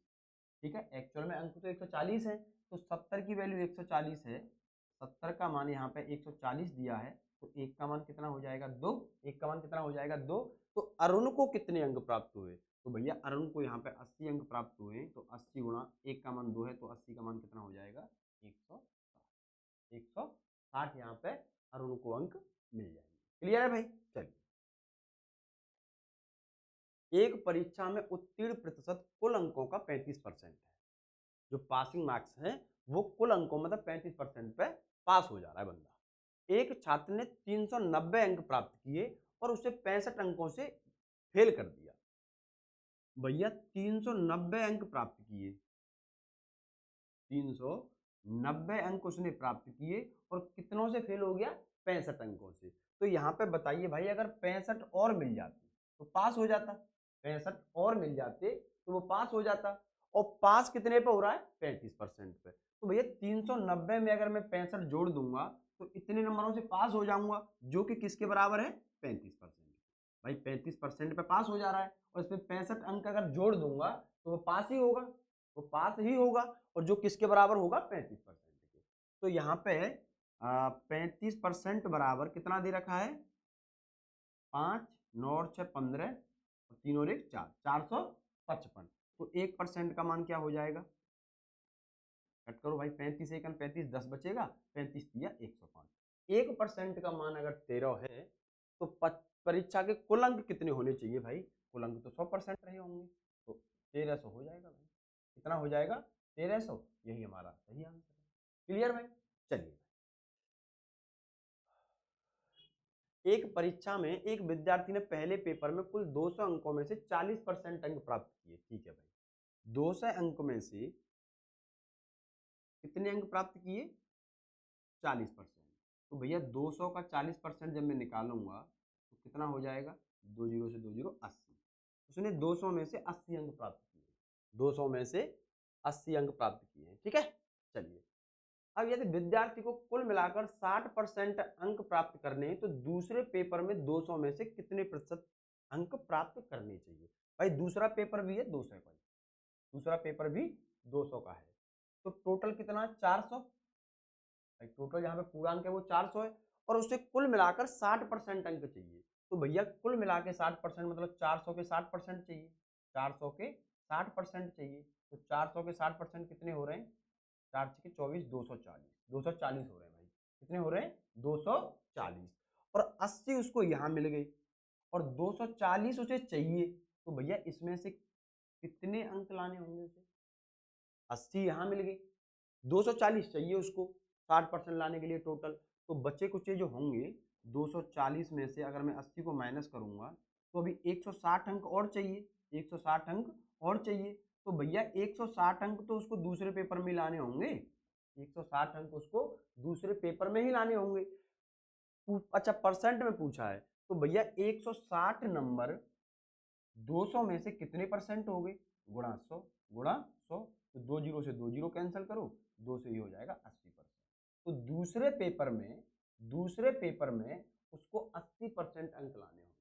ठीक है। एक्चुअल में अंक तो 140 है, तो 70 की वैल्यू 140 है, 70 का मान यहाँ पे 140 दिया है, तो एक का मान कितना हो जाएगा, 2, एक का मान कितना हो जाएगा, 2। तो अरुण को कितने अंक प्राप्त हुए, तो भैया अरुण को यहाँ पे 80 अंक प्राप्त हुए, तो 80 गुणा एक का मान 2 है, तो 80 का मान कितना हो जाएगा, 160, 160 यहाँ पे अरुण को अंक मिल जाएंगे। क्लियर है भाई। चलिए, एक परीक्षा में उत्तीर्ण प्रतिशत कुल अंकों का 35% है। जो पासिंग मार्क्स हैं वो कुल अंकों मतलब 35% पे पास हो जा रहा है बंदा। एक छात्र ने 390 अंक प्राप्त किए और उसे 65 अंकों से फेल कर दिया। भैया 390 अंक प्राप्त किए, 390 अंक उसने प्राप्त किए और कितनों से फेल हो गया, 65 अंकों से। तो यहाँ पे बताइए भाई, अगर 65 और मिल जाते तो पास हो जाता, 65 और मिल जाते तो वो पास हो जाता। और पास कितने पे हो रहा है, 35% पे। तो भैया 390 में अगर मैं 65 जोड़ दूंगा तो इतने नंबरों से पास हो जाऊंगा, जो कि किसके बराबर है, 35%। भाई 35% पे पास हो जा रहा है, और इसमें 65 अंक अगर जोड़ दूंगा तो वो पास ही होगा, वो पास ही होगा, और जो किसके बराबर होगा, 35% के। तो यहाँ पे 35% बराबर कितना दे रखा है, 5, 9 और 6 15 और 3 और 1 4, 455। तो 1% का मान क्या हो जाएगा, कट करो भाई, 35 एकन 35, 10 बचेगा, 35 दिया 105। 1% का मान अगर 13 है तो परीक्षा के कुल अंक कितने होने चाहिए भाई, कुल अंक तो 100% रहे होंगे, तो 1300 हो जाएगा भाई। कितना हो जाएगा, 1300, यही हमारा सही आंसर है। क्लियर भाई। चलिए, एक परीक्षा में एक विद्यार्थी ने पहले पेपर में कुल 200 अंकों में से 40% अंक प्राप्त किए। ठीक है भाई, 200 अंक में से कितने अंक प्राप्त किए, 40%। तो भैया 200 का 40% जब मैं निकालूंगा तो कितना हो जाएगा, 2 जीरो से 2 जीरो 80। उसने 200 में से 80 अंक प्राप्त किए, 200 में से 80 अंक प्राप्त किए। ठीक है, चलिए, अब यदि विद्यार्थी को कुल मिलाकर 60% अंक प्राप्त करने हैं तो दूसरे पेपर में 200 में से कितने प्रतिशत अंक प्राप्त करने चाहिए। भाई दूसरा पेपर भी है 200 का, दूसरा पेपर भी 200 का है, तो टोटल कितना, 400। भाई टोटल यहाँ पे पूर्णांक है वो 400 है, और उसे कुल मिलाकर 60% अंक चाहिए। तो भैया कुल मिला के 60% मतलब 400 के 60% चाहिए, 400 के 60% चाहिए। तो 400 के 60% कितने हो रहे हैं, 4 छके 24, 240, 240 हो रहे हैं भाई। कितने हो रहे हैं, 240। और 80 उसको यहाँ मिल गई, और 240 उसे चाहिए। तो भैया इसमें से कितने अंक लाने होंगे उसे, 80 यहाँ मिल गई, 240 चाहिए उसको 60% लाने के लिए टोटल। तो बचे कुचे जो होंगे 240 में से अगर मैं 80 को माइनस करूंगा तो अभी 160 अंक और चाहिए, 160 अंक और चाहिए। तो भैया 160 अंक तो उसको दूसरे पेपर में लाने होंगे, 160 अंक उसको दूसरे पेपर में ही लाने होंगे। अच्छा परसेंट में पूछा है, तो भैया 160 नंबर 200 में से कितने परसेंट हो गए, गुणा 100, गुणा 100। तो 2 जीरो से 2 जीरो कैंसिल करो, 2 से ही हो जाएगा 80%। तो दूसरे पेपर में उसको 80% अंक लाने होंगे,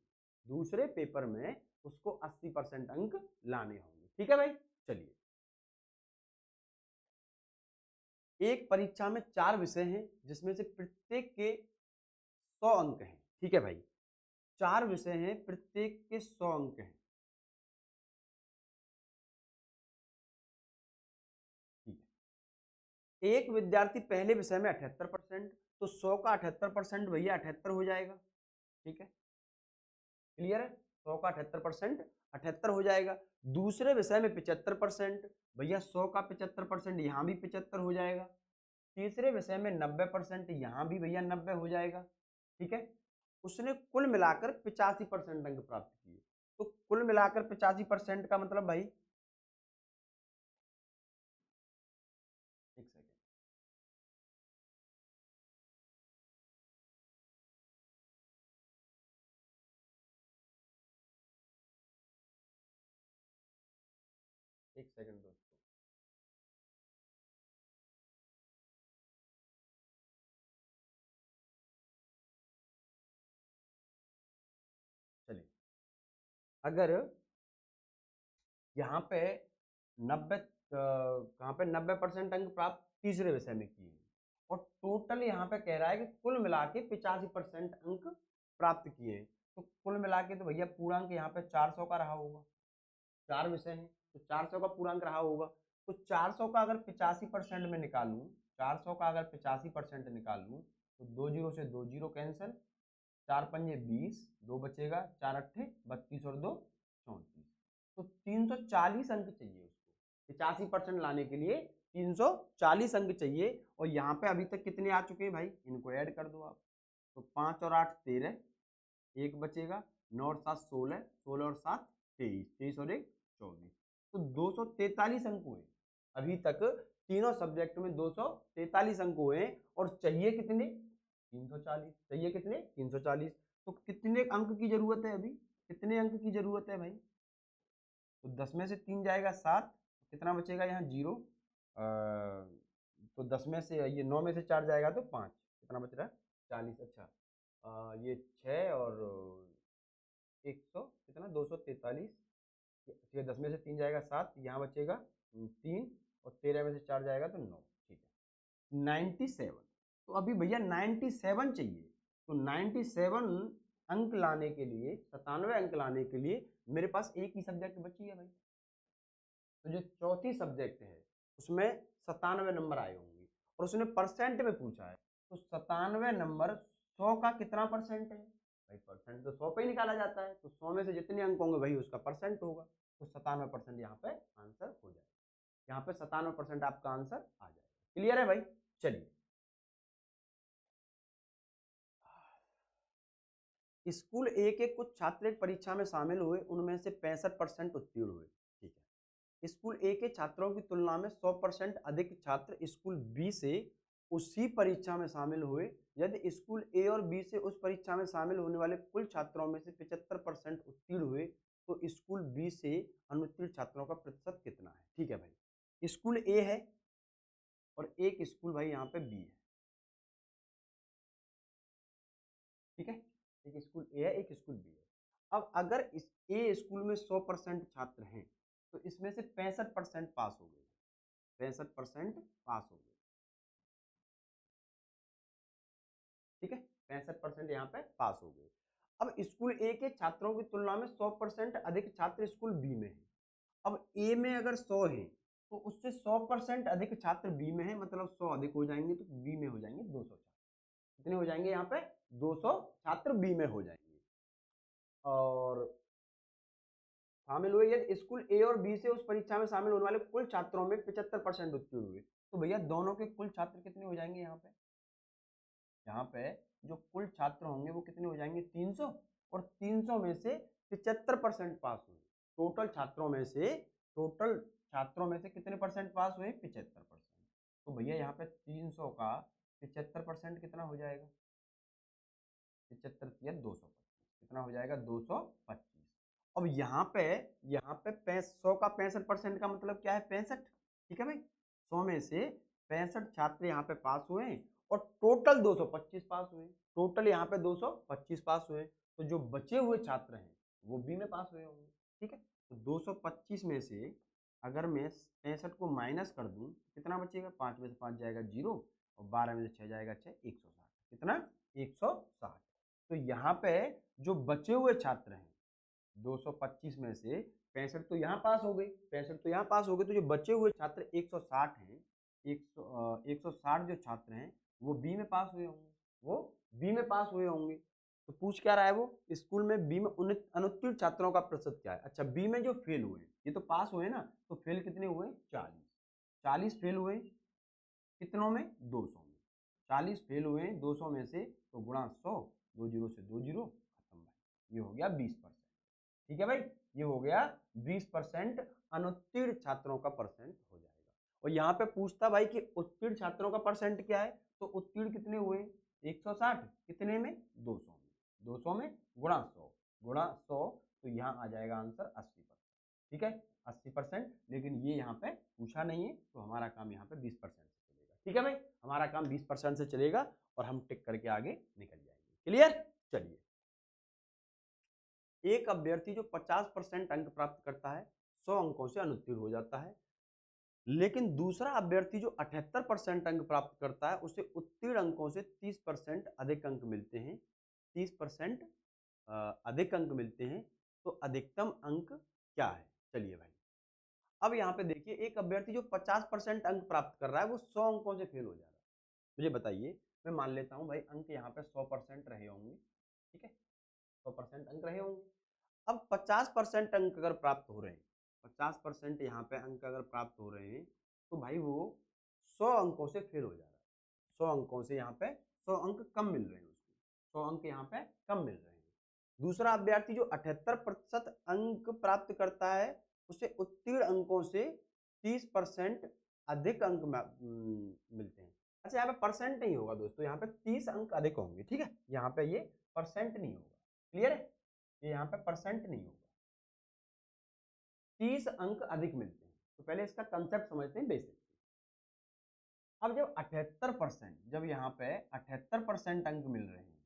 दूसरे पेपर में उसको 80% अंक लाने होंगे। ठीक है भाई, चलिए, एक परीक्षा में 4 विषय हैं जिसमें से प्रत्येक के 100 अंक हैं। ठीक है भाई, 4 विषय हैं, प्रत्येक के 100 अंक हैं। ठीक है, एक विद्यार्थी पहले विषय में 78%, तो 100 का 78% भैया 78 हो जाएगा। ठीक है, क्लियर है, 100 का 78% 78 हो जाएगा। दूसरे विषय में 75%, भैया 100 का 75% यहाँ भी 75 हो जाएगा। तीसरे विषय में 90%, यहाँ भी भैया 90 हो जाएगा। ठीक है, उसने कुल मिलाकर 85% अंक प्राप्त किए। तो कुल मिलाकर 85% का मतलब भाई, एक सेकेंड, एक सेकेंड दोस्तों, चलिए, अगर यहाँ पे 90 कहाँ पे 90% अंक प्राप्त तीसरे विषय में किए, और टोटल यहाँ पे कह रहा है कि कुल मिला के 85% अंक प्राप्त किए। तो कुल मिला के तो भैया पूर्णांक यहाँ पे 400 का रहा होगा, 4 विषय हैं तो 400 का पूर्णांक रहा होगा। तो 400 का अगर 85% में निकालूं, 400 का अगर 85% निकालूं तो 2 जीरो से 2 जीरो कैंसिल, 4 पंजे 20, 2 बचेगा, 4 अट्ठे 32 और 2 34। तो 340 अंक चाहिए उसको, 85% लाने के लिए 340 अंक चाहिए। और यहाँ पे अभी तक कितने आ चुके हैं भाई, इनको ऐड कर दो आप। तो 5 और 8 13, एक बचेगा, 9 और 7 16, 16 और 7 23, 23 और 1 24। तो 243 अंक हुए अभी तक, तीनों सब्जेक्ट में 243 अंक हुए हैं। और चाहिए कितने, 340, चाहिए कितने, 340। तो कितने अंक की जरूरत है अभी, कितने अंक की जरूरत है भाई, तो 10 में से 3 जाएगा 7, कितना बचेगा यहाँ 0, तो 10 में से ये 9 में से 4 जाएगा तो 5, कितना बच रहा है 40। अच्छा ये 6 और 100 कितना 243, ठीक है 10 में से 3 जाएगा 7, यहाँ बचेगा 3 और 13 में से 4 जाएगा तो 9, ठीक है 97। तो अभी भैया 97 चाहिए, तो 97 अंक लाने के लिए, 97 अंक लाने के लिए मेरे पास एक ही सब्जेक्ट बची है भाई। तो जो चौथी सब्जेक्ट है उसमें 97 नंबर आए होंगे और उसने परसेंट में पूछा है, तो 97 नंबर 100 का कितना परसेंट है भाई, परसेंट तो 100 पे ही निकाला जाता है, तो 100 में से जितने अंक होंगे वही उसका परसेंट होगा, तो 97% यहाँ पे आंसर हो जाएगा। यहाँ पे 97% आपका आंसर आ जाएगा। क्लियर है भाई? चलिए, स्कूल ए के कुछ छात्र एक परीक्षा में शामिल हुए, उनमें से 65% उत्तीर्ण हुए। ठीक है, स्कूल ए के छात्रों की तुलना में 100% अधिक छात्र स्कूल बी से उसी परीक्षा में शामिल हुए। यदि स्कूल ए और बी से उस परीक्षा में शामिल होने वाले कुल छात्रों में से 75% उत्तीर्ण हुए, तो स्कूल बी से अनुत्तीर्ण छात्रों का प्रतिशत कितना है? ठीक है भाई, स्कूल ए है और एक स्कूल भाई यहाँ पे बी है। ठीक है, एक स्कूल ए है, एक स्कूल बी है। अब अगर इस ए स्कूल में 100% छात्र हैं, तो इसमें से 65% पास हो गए, 65% पास हो गए। ठीक है, 65% यहाँ पे पास हो गए। अब स्कूल ए के छात्रों की तुलना में 100% अधिक छात्र स्कूल बी में हैं। अब ए में अगर 100 है तो उससे 100% अधिक छात्र बी में है, मतलब 100 अधिक हो जाएंगे तो बी में हो जाएंगे 200 छात्र। कितने हो जाएंगे यहाँ पे? 200 छात्र बी में हो जाएंगे। और शामिल हुए, यदि स्कूल ए और बी से उस परीक्षा में शामिल होने वाले कुल छात्रों में 75% उत्तीर्ण हुए, तो भैया दोनों के कुल छात्र कितने हो जाएंगे यहाँ पे? यहाँ पे जो कुल छात्र होंगे वो कितने हो जाएंगे? 300, और 300 में से 75% पास हुए। टोटल छात्रों में से कितने परसेंट पास हुए? 75%। तो भैया यहाँ पे 300 का 75% कितना हो जाएगा? 75 या 225, कितना हो जाएगा? 225। अब यहाँ पे 100 का 65% का मतलब क्या है? 65। ठीक है भाई, 100 में से 65 छात्र यहाँ पे पास हुए और टोटल 225 पास हुए, टोटल यहाँ पे 225 पास हुए, तो जो बचे हुए छात्र हैं वो बी में पास हुए होंगे। ठीक है, तो 225 में से अगर मैं 65 को माइनस कर दूं कितना बचेगा? 5 में से 5 जाएगा 0 और 12 में से 6 जाएगा 6, 160। कितना? 160। तो यहाँ पे जो बचे हुए छात्र हैं 225 में से 65 तो यहाँ पास हो गई, 65 तो यहाँ पास हो गए, तो जो बचे हुए छात्र 160 हैं, 160 जो छात्र हैं वो बी में पास हुए होंगे, वो बी में पास हुए होंगे। तो पूछ क्या रहा है वो? स्कूल में बी में अनुत्तीर्ण छात्रों का प्रतिशत क्या है? अच्छा, बी में जो फेल हुए, ये तो पास हुए ना, तो फेल कितने हुए? 40। 40 फेल हुए कितनों में? 200 में। 40 फेल हुए 200 में से, तो गुणा 100, 2 जीरो से 2 जीरो, खत्म भाई, ये हो गया 20%। ठीक है भाई, ये हो गया 20% अनुत्तीर्ण छात्रों का परसेंट हो जाएगा। और यहाँ पे पूछता भाई कि उत्तीर्ण छात्रों का परसेंट क्या है, तो उत्तीर्ण कितने हुए? 160, कितने में? 200 में। 200 में गुणा 100, गुणा 100, तो यहाँ आ जाएगा आंसर 80%। ठीक है, 80%, लेकिन ये यहाँ पे पूछा नहीं है, तो हमारा काम यहाँ पे 20% से चलेगा। ठीक है भाई, हमारा काम 20% से चलेगा और हम टिक करके आगे निकल जाएंगे। क्लियर? चलिए, एक अभ्यर्थी जो 50% अंक प्राप्त करता है 100 अंकों से अनुत्तीर्ण हो जाता है, लेकिन दूसरा अभ्यर्थी जो 78% अंक प्राप्त करता है उसे उत्तीर्ण अंकों से 30% अधिक अंक मिलते हैं। 30% अधिक अंक मिलते हैं, तो अधिकतम अंक क्या है? चलिए भाई, अब यहाँ पे देखिए, एक अभ्यर्थी जो 50% अंक प्राप्त कर रहा है वो 100 अंकों से फेल हो जा रहा है। मुझे बताइए, मैं मान लेता हूँ भाई अंक यहाँ पे 100% रहे होंगे। ठीक है, 100% अंक रहे होंगे। अब 50% अंक अगर प्राप्त हो रहे हैं, 50% यहाँ पे अंक अगर प्राप्त हो रहे हैं, तो भाई वो 100 अंकों से फेल हो जा रहा है। 100 अंकों से यहाँ पे 100 अंक कम मिल रहे हैं उसको, 100 अंक यहाँ पे कम मिल रहे हैं। दूसरा अभ्यर्थी जो 78% अंक प्राप्त करता है उसे उत्तीर्ण अंकों से 30% अधिक अंक मिलते हैं। अच्छा, यहाँ पे परसेंट नहीं होगा दोस्तों, यहाँ पे 30 अंक अधिक होंगे। ठीक है, यहाँ पे ये परसेंट नहीं होगा। क्लियर है? ये यहाँ पे परसेंट नहीं होगा, 30 अंक अधिक मिलते हैं। तो पहले इसका कंसेप्ट समझते हैं बेसिक। अब जब 78%, जब यहाँ पे 78% अंक मिल रहे हैं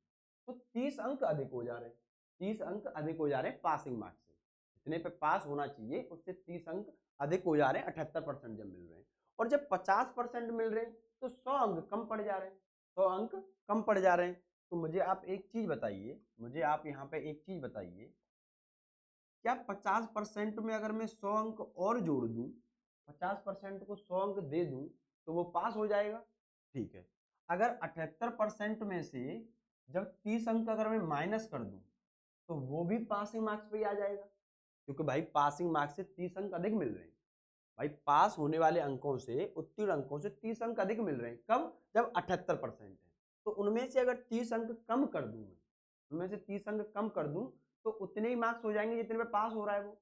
तो 30 अंक अधिक हो जा रहे हैं, 30 अंक अधिक हो जा रहे हैं पासिंग मार्क्स से, इतने पे पास होना चाहिए उससे 30 अंक अधिक हो जा रहे हैं 78% जब मिल रहे हैं। और जब 50% मिल रहे हैं तो 100 अंक कम पड़ जा रहे हैं, 100 अंक कम पड़ जा रहे हैं। तो मुझे आप एक चीज बताइए, मुझे आप यहाँ पे एक चीज बताइए, क्या 50% में अगर मैं 100 अंक और जोड़ दूं, 50% को 100 अंक दे दूं तो वो पास हो जाएगा? ठीक है। अगर 78% में से जब 30 अंक अगर मैं माइनस कर दूं तो वो भी पासिंग मार्क्स पे ही आ जाएगा, क्योंकि भाई पासिंग मार्क्स से 30 अंक अधिक मिल रहे हैं। भाई पास होने वाले अंकों से, उत्तीर्ण अंकों से 30 अंक अधिक मिल रहे हैं। कब? जब 78% है। तो उनमें से अगर 30 अंक कम कर दूं मैं, उनमें से 30 अंक कम कर दूं तो उतने ही मार्क्स हो जाएंगे जितने पे पास हो रहा है वो।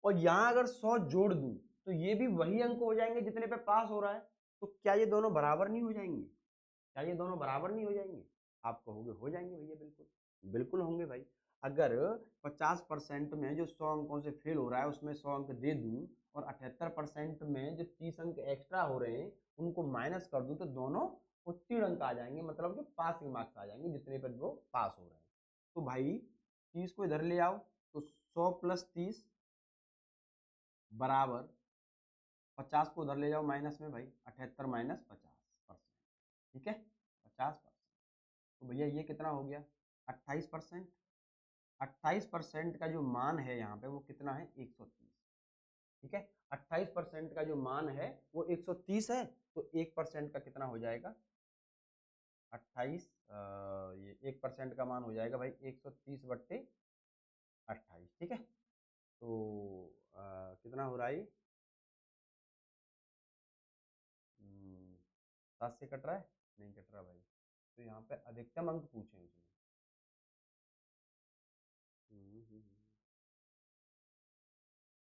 और यहाँ अगर 100 जोड़ दूं तो ये भी वही अंक हो जाएंगे जितने पे पास हो रहा है। तो क्या ये दोनों बराबर नहीं हो जाएंगे? क्या ये दोनों बराबर नहीं हो जाएंगे? आप कहोगे हो जाएंगे भैया, बिल्कुल बिल्कुल होंगे भाई। अगर 50% में जो 100 अंकों से फेल हो रहा है उसमें 100 अंक दे दूं और 78% में जो 30 अंक एक्स्ट्रा हो रहे हैं उनको माइनस कर दूं तो दोनों उत्तीर्ण अंक आ जाएंगे, मतलब कि पासिंग मार्क्स आ जाएंगे जितने पर वो पास हो रहे हैं। तो भाई 30 को इधर ले आओ तो 100 प्लस 30 बराबर 50 को उधर ले जाओ माइनस में, भाई 78 माइनस 50%, ठीक है 50%। तो भैया ये कितना हो गया? 28%। 28% का जो मान है यहाँ पे वो कितना है? 130, ठीक है। 28% का जो मान है वो 130 है, तो 1% का कितना हो जाएगा? 28, ये 1% का मान हो जाएगा भाई 130/28, ठीक है। तो कितना हो रहा है? 7 से कट रहा है? नहीं कट रहा भाई। तो यहाँ पे अधिकतम अंक पूछे हैं इसमें।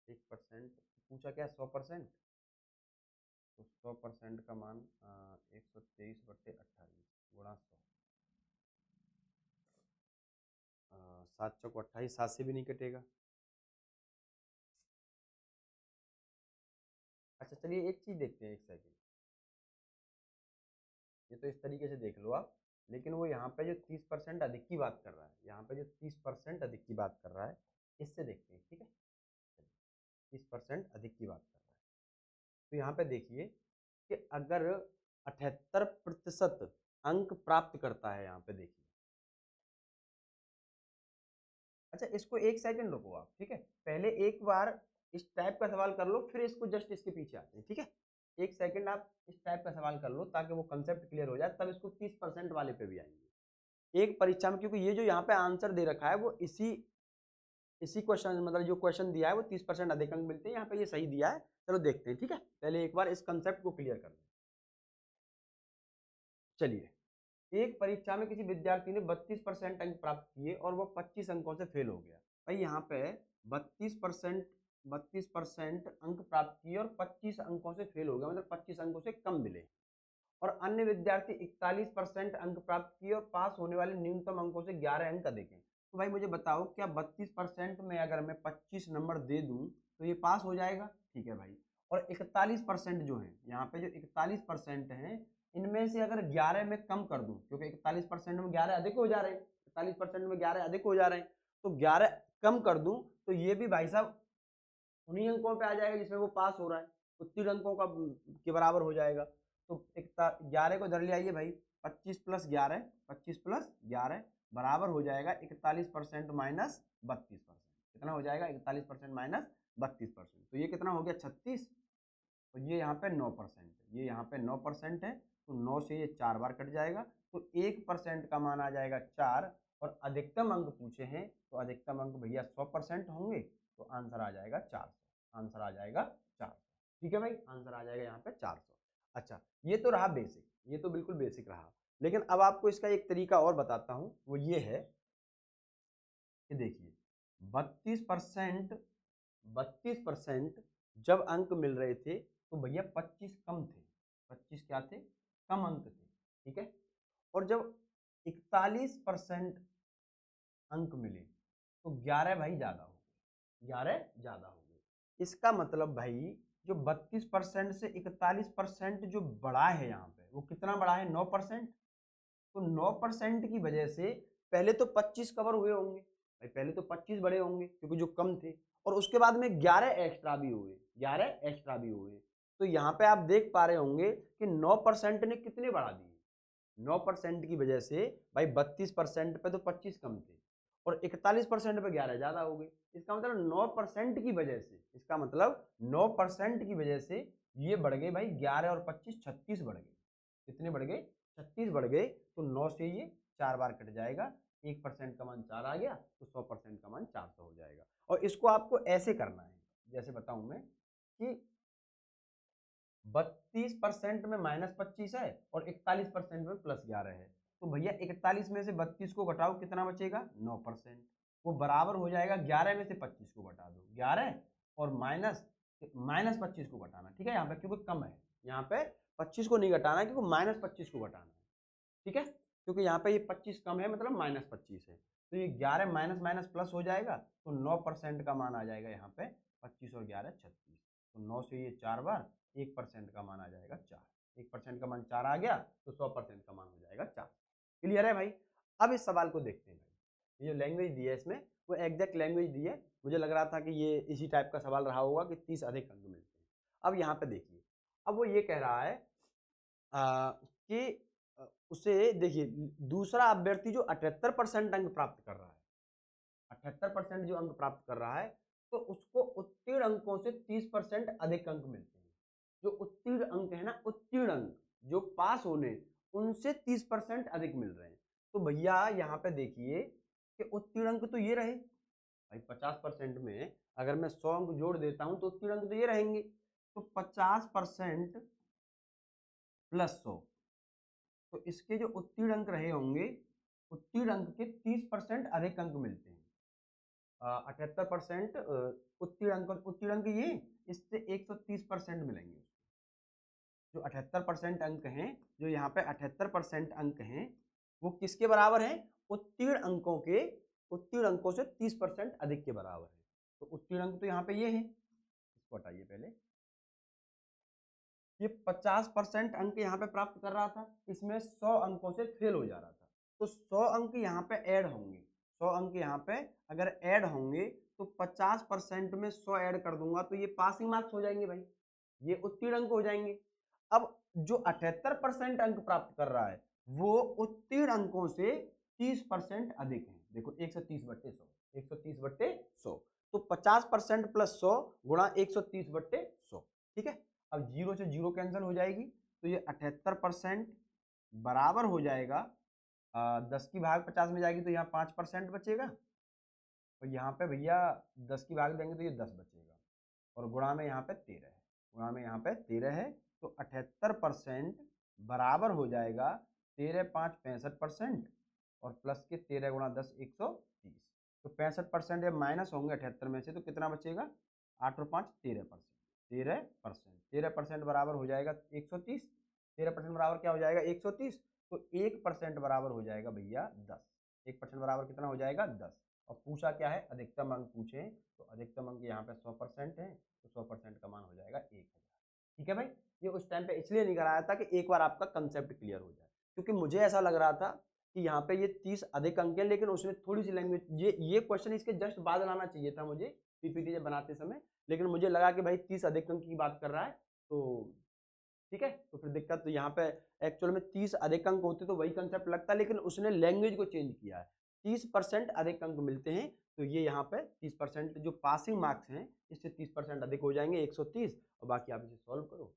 1% पूछा क्या? 100%। तो 100% का मान 123/28 गुणा 100, 7 चौक 28, 7 से भी नहीं कटेगा। अच्छा चलिए एक चीज देखते हैं, एक सेकंड। ये तो इस तरीके से देख लो आप, लेकिन वो यहाँ पे जो 30% अधिक की बात कर रहा है, यहाँ पे जो 30% अधिक की बात कर रहा है, इससे देखते हैं, ठीक है। 30% अधिक की बात कर रहा है तो यहाँ पे देखिए कि अगर 78% अंक प्राप्त करता है, यहाँ पे देखिए। अच्छा इसको एक सेकंड रुको आप, ठीक है। पहले एक बार इस टाइप का सवाल कर लो, फिर इसको जस्ट इसके पीछे आते हैं, ठीक है। एक सेकंड आप इस टाइप का सवाल कर लो ताकि वो कंसेप्ट क्लियर हो जाए, तब इसको 30% वाले पे भी आएंगे एक परीक्षा में, क्योंकि ये जो यहाँ पे आंसर दे रखा है वो इसी इसी क्वेश्चन, मतलब जो क्वेश्चन दिया है वो 30% अधिक अंक मिलते हैं, यहाँ पे ये सही दिया है। चलो देखते हैं, ठीक है। पहले एक बार इस कंसेप्ट को क्लियर कर लें। चलिए, एक परीक्षा में किसी विद्यार्थी ने 32% अंक प्राप्त किए और वो 25 अंकों से फेल हो गया। भाई यहाँ पे 32% अंक प्राप्त किए और 25 अंकों से फेल हो गया, मतलब 25 अंकों से कम मिले। और अन्य विद्यार्थी 41% अंक प्राप्त किए और पास होने वाले न्यूनतम अंकों से 11 अंक अधिक हैं। तो भाई मुझे बताओ, क्या 32% में अगर मैं 25 नंबर दे दूं तो ये पास हो जाएगा? ठीक है भाई। और 41% जो है यहाँ पे, जो 41% है, इनमें से अगर 11 में कम कर दूं, क्योंकि 41% में 11 अधिक हो जा रहे हैं, 41% में 11 अधिक हो जा रहे हैं, तो 11 कम कर दूं तो ये भी भाई साहब उन्हीं अंकों पे आ जाएगा जिसमें वो पास हो रहा है, उत्तीर्ण अंकों का के बराबर हो जाएगा। तो 11 को इधर ले आइए भाई, 25+11, 25+11 बराबर हो जाएगा 41% माइनस 32%। कितना हो जाएगा? 41% माइनस 32%। तो ये कितना हो गया? 36। तो ये यहाँ पे 9% है, ये यहाँ पे 9% है, तो 9 से ये 4 बार कट जाएगा, तो 1% का मान आ जाएगा 4। और अधिकतम अंक पूछे हैं तो अधिकतम अंक भैया 100% होंगे, तो आंसर आ जाएगा 400। आंसर आ जाएगा 400, ठीक है भाई, आंसर आ जाएगा यहाँ पे 400। अच्छा ये तो रहा बेसिक, ये तो बिल्कुल बेसिक रहा। लेकिन अब आपको इसका एक तरीका और बताता हूँ, वो ये है कि देखिए 32% 32% जब अंक मिल रहे थे तो भैया 25 कम थे, 25 क्या थे? कम अंक थे, ठीक है। और जब 41% अंक मिले तो 11 भाई ज्यादा हो गए, 11 ज्यादा हो गए। इसका मतलब भाई जो 32% से 41% जो बढ़ा है यहाँ पे, वो कितना बढ़ा है? 9%। तो 9% की वजह से पहले तो 25 कवर हुए होंगे भाई, पहले तो 25 बड़े होंगे क्योंकि जो कम थे, और उसके बाद में 11 एक्स्ट्रा भी हुए, 11 एक्स्ट्रा भी हुए। तो यहाँ पे आप देख पा रहे होंगे कि 9% ने कितने बढ़ा दिए? 9% की वजह से भाई 32% पे तो 25 कम थे, और 41% पे 11 ज्यादा हो गए। इसका मतलब 9% की वजह से, इसका मतलब 9% की वजह से ये बढ़ गए भाई 11 और 25 36 बढ़ गए। कितने बढ़ गए? 36 बढ़ गए। तो 9 से ये 4 बार कट जाएगा, 1% का मान 4 आ गया, तो 100% का मान 400 हो जाएगा। और इसको आपको ऐसे करना है, जैसे बताऊं मैं कि 32% में -25 है और 41% में +11 है। तो भैया 41 में से 32 को घटाओ, कितना बचेगा? 9%। वो बराबर हो जाएगा 11 में से 25 को घटा दो, 11 और माइनस 25 को घटाना, ठीक है, यहाँ पे क्योंकि कम है, यहाँ पे 25 को नहीं घटाना है क्योंकि -25 को घटाना है, ठीक है, क्योंकि यहाँ पे ये 25 कम है मतलब -25 है। तो ये 11 माइनस माइनस प्लस हो जाएगा, तो 9% का मान आ जाएगा यहाँ पे 25 और 11 36। तो 9 से ये 4 बार, 1% का मान आ जाएगा 4। 1% का मान 4 आ गया तो 100% का मान हो जाएगा 4। क्लियर है भाई? अब इस सवाल को देखते हैं भाई, ये जो लैंग्वेज दी है इसमें वो एग्जैक्ट लैंग्वेज दी है। मुझे लग रहा था कि ये इसी टाइप का सवाल रहा होगा कि 30 अधिक अंक मिलते हैं। अब यहाँ पे देखिए, अब वो ये कह रहा है कि उसे देखिए, दूसरा अभ्यर्थी जो 78% अंक प्राप्त कर रहा है, 78% जो अंक प्राप्त कर रहा है, तो उसको उत्तीर्ण अंकों से 30% अधिक अंक मिलते हैं। जो उत्तीर्ण अंक है ना, उत्तीर्ण अंक जो पास होने, उनसे 30% अधिक मिल रहे हैं। तो भैया यहाँ पे देखिए कि उत्तीर्ण अंक तो ये रहे भाई, 50% में अगर मैं 100 अंक जोड़ देता हूं तो उत्तीर्ण अंक तो ये रहेंगे। तो 50% प्लस 100, तो इसके जो उत्तीर्ण अंक रहे होंगे, उत्तीर्ण अंक के 30% अधिक अंक मिलते हैं। 78% उत्तीर्ण अंक ये, इससे 130% मिलेंगे। जो 78% अंक हैं, जो यहाँ पे 78% अंक हैं, वो किसके बराबर हैं? उत्तीर्ण अंकों के, उत्तीर्ण अंकों से 30% अधिक के बराबर है। तो उत्तीर्ण अंक तो यहाँ पे ये हैं, इसको हटाइए पहले। ये 50% अंक यहाँ पे प्राप्त कर रहा था, इसमें 100 अंकों से फेल हो जा रहा था। तो 100 अंक यहाँ पे ऐड होंगे, 100 अंक यहाँ पे अगर ऐड होंगे तो 50% में 100 ऐड कर दूंगा तो ये पासिंग मार्क्स हो जाएंगे भाई, ये उत्तीर्ण अंक हो जाएंगे। अब जो 78% अंक प्राप्त कर रहा है वो उत्तीर्ण अंकों से 30% अधिक है। देखो 130/100, 130/100, तो 50% प्लस 100 गुणा 130/100, ठीक है। अब 0 से 0 कैंसिल हो जाएगी, तो ये 78% बराबर हो जाएगा 10 की भाग 50 में जाएगी तो यहाँ 5% बचेगा, और यहाँ पे भैया 10 की भाग देंगे तो ये 10 बचेगा, और गुणा में यहाँ पे 13 है, गुणा में यहाँ पे 13 है। तो 78% बराबर हो जाएगा 13 5 65%, और प्लस के 13 गुणा 10 130। तो 65% या माइनस होंगे 78 में से, तो कितना बचेगा? 8 और 5 13%, 13%, 13% बराबर हो जाएगा 130, 13% बराबर क्या हो जाएगा? 130। तो 1% बराबर हो जाएगा भैया 10, 1% बराबर कितना हो जाएगा? 10। और पूछा क्या है? अधिकतम अंक पूछे, तो अधिकतम अंक यहाँ पे 100% है, तो 100% का मान हो जाएगा 1000। ठीक है भाई, ये उस टाइम पे इसलिए नहीं कराया था कि एक बार आपका कंसेप्ट क्लियर हो जाए, क्योंकि मुझे ऐसा लग रहा था कि यहाँ पे ये 30 अधिक अंक है, लेकिन उसने थोड़ी सी लैंग्वेज, ये क्वेश्चन इसके जस्ट बाद लाना चाहिए था मुझे पीपीटी जब बनाते समय, लेकिन मुझे लगा कि भाई 30 अधिक अंक की बात कर रहा है, तो ठीक है, तो फिर दिक्कत, तो यहाँ पे एक्चुअल में 30 अधिक अंक होते तो वही कंसेप्ट लगता, लेकिन उसने लैंग्वेज को चेंज किया है। 30% अधिक अंक मिलते हैं, तो ये यहाँ पे 30% जो पासिंग मार्क्स हैं, इससे 30% अधिक हो जाएंगे 130, और बाकी आप इसे सॉल्व करो।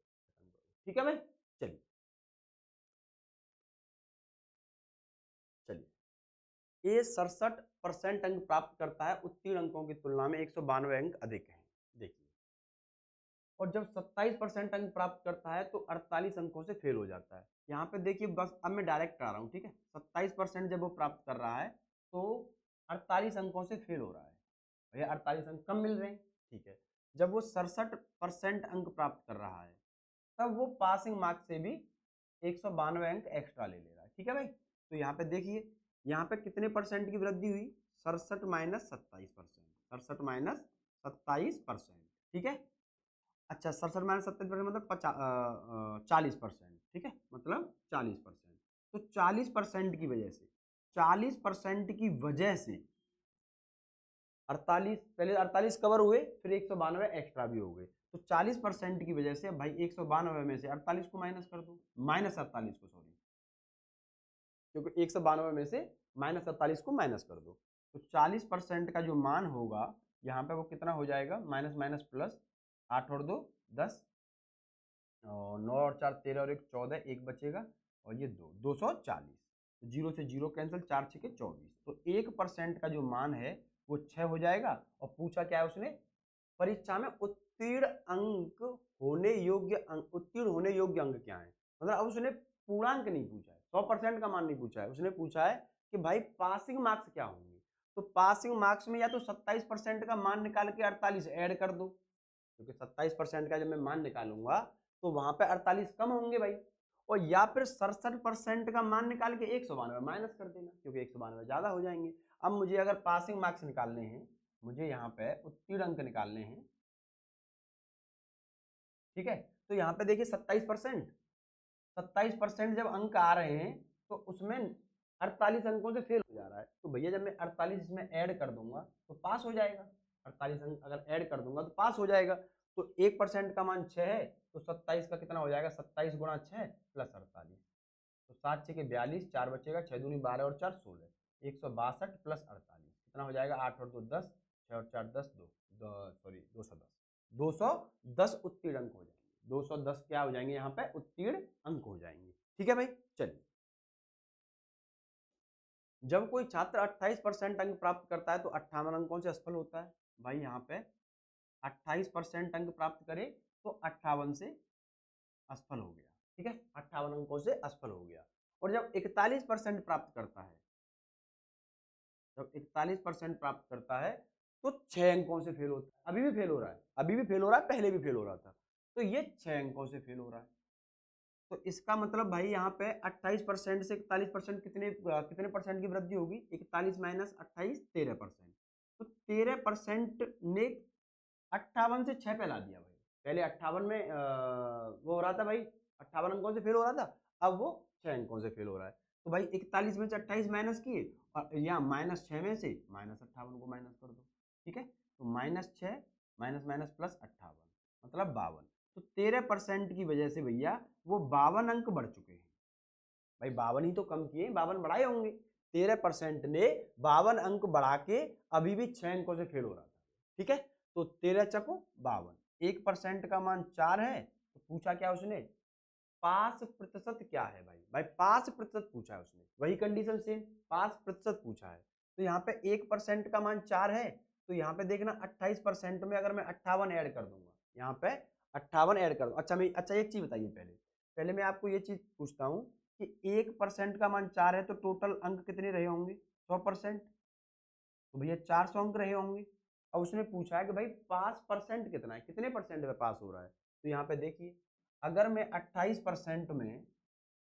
ठीक है भाई, चलिए चलिए, ये 67% अंक प्राप्त करता है, उत्तीर्ण अंकों की तुलना में 192 अंक अधिक है। देखिए, और जब 27% अंक प्राप्त करता है तो 48 अंकों से फेल हो जाता है। यहाँ पे देखिए, बस अब मैं डायरेक्ट आ रहा हूँ, ठीक है। 27% जब वो प्राप्त कर रहा है तो 48 अंकों से फेल हो रहा है, भैया 48 अंक कम मिल रहे हैं, ठीक है। जब वो 67% अंक प्राप्त कर रहा है तब वो पासिंग मार्क्स से भी 192 अंक एक्स्ट्रा ले ले रहा है, ठीक है भाई। तो यहाँ पे देखिए, यहाँ पे कितने परसेंट की वृद्धि हुई? 67 - 27%, 67 - 27%, ठीक है। अच्छा 67 माइनस 70% मतलब 40%, ठीक है, मतलब 40%। तो 40% की वजह से 40% की वजह से 48, पहले 48 कवर हुए, फिर 192 एक्स्ट्रा भी हो गए, तो 40% की वजह से भाई 192 में से 48 को माइनस कर दो, माइनस 48 को, सॉरी, क्योंकि 192 में से माइनस 48 को माइनस कर दो, तो 40% का जो मान होगा यहाँ पे वो कितना हो जाएगा, माइनस माइनस प्लस, 8 और 2 10, और 9 और 4 13 और 1 14, एक बचेगा, और ये 240, तो जीरो से जीरो कैंसिल, 4 6 के 24, तो 1% का जो मान है वो 6 हो जाएगा। और पूछा क्या है उसने, परीक्षा में उत्तीर्ण अंक होने योग्य अंक, उत्तीर्ण होने योग्य अंक क्या है, मतलब अब उसने पूर्णांक नहीं पूछा है, 100% का मान नहीं पूछा है, उसने पूछा है कि भाई पासिंग मार्क्स क्या होंगे। तो पासिंग मार्क्स में या तो 27% का मान निकाल के 48 ऐड कर दो, क्योंकि 27% का जब मैं मान निकालूंगा तो वहां पे 48 कम होंगे भाई, और या फिर 67% का मान निकाल के 192 माइनस कर देना, क्योंकि 192 ज्यादा हो जाएंगे। अब मुझे अगर पासिंग मार्क्स निकालने हैं, मुझे यहाँ पे उत्तीर्ण अंक निकालने हैं, ठीक है, तो यहाँ पे देखिए 27%, 27% जब अंक आ रहे हैं तो उसमें 48 अंकों से फेल हो जा रहा है, तो भैया जब मैं 48 इसमें ऐड कर दूंगा तो पास हो जाएगा, 48 अंक अगर ऐड कर दूंगा तो पास हो जाएगा। तो 1% का मान 6 है, तो 27 का कितना हो जाएगा, 27 गुणा 6 प्लस 48, तो 7 6 के 42, 4 बचेगा, 6 दूनी 12 और 4 16, 162 प्लस 48 कितना हो जाएगा, 8 और 2 10, 6 और 4 10, 210, 210 उत्तीर्ण अंक हो जाएंगे, 210 क्या हो जाएंगे यहाँ पे, उत्तीर्ण अंक हो जाएंगे, ठीक है भाई। चलिए, जब कोई छात्र 28% अंक प्राप्त करता है तो 58 अंकों से असफल होता है, भाई यहाँ पे 28% अंक प्राप्त करे तो 58 से असफल हो गया, ठीक है, 58 अंकों से असफल हो गया। और जब 41% प्राप्त करता है, जब 41% प्राप्त करता है तो 6 अंकों से फेल होता है, अभी भी फेल हो रहा है, अभी भी फेल हो रहा है, पहले भी फेल हो रहा था, तो ये 6 अंकों से फेल हो रहा है। तो इसका मतलब भाई यहाँ पे 28% से 41% कितने परसेंट की वृद्धि होगी, 41 माइनस 28 13%, तो 13% ने 58 से 6 पे ला दिया भाई, पहले 58 में वो हो रहा था भाई, 58 अंकों से फेल हो रहा था, अब वो 6 अंकों से फेल हो रहा है। तो भाई 41 में से 28 माइनस किए, और यहाँ माइनस 6 में से माइनस 58 को माइनस कर दो, ठीक है, तो माइनस 6 माइनस माइनस प्लस 58 मतलब 52, तो 13% की वजह से भैया वो 52 अंक बढ़ चुके हैं, भाई 52 ही तो कम किए, 52 बढ़ाए होंगे, 13% ने 52 अंक बढ़ा के अभी भी 6 अंकों से फेल हो रहा था, ठीक है, तो 13 चको 52, 1% का मान 4 है, तो पूछा क्या उसने, पास प्रतिशत क्या है भाई, भाई पास प्रतिशत पूछा है उसने, वही कंडीशन सेम, पास प्रतिशत पूछा है, तो यहाँ पे 1% का मान 4 है, तो यहाँ पे देखना 28% में अगर मैं 58 ऐड कर दूंगा, यहाँ पे 58 ऐड कर दूँ, अच्छा मैं, अच्छा एक चीज बताइए, पहले पहले मैं आपको ये चीज पूछता हूँ कि 1% का मान 4 है तो टोटल अंक कितने रहे होंगे, 100%, तो भैया 400 अंक रहे होंगे। अब उसने पूछा है कि भाई पास परसेंट कितना है, कितने परसेंट में पास हो रहा है, तो यहाँ पे देखिए, अगर मैं 28% में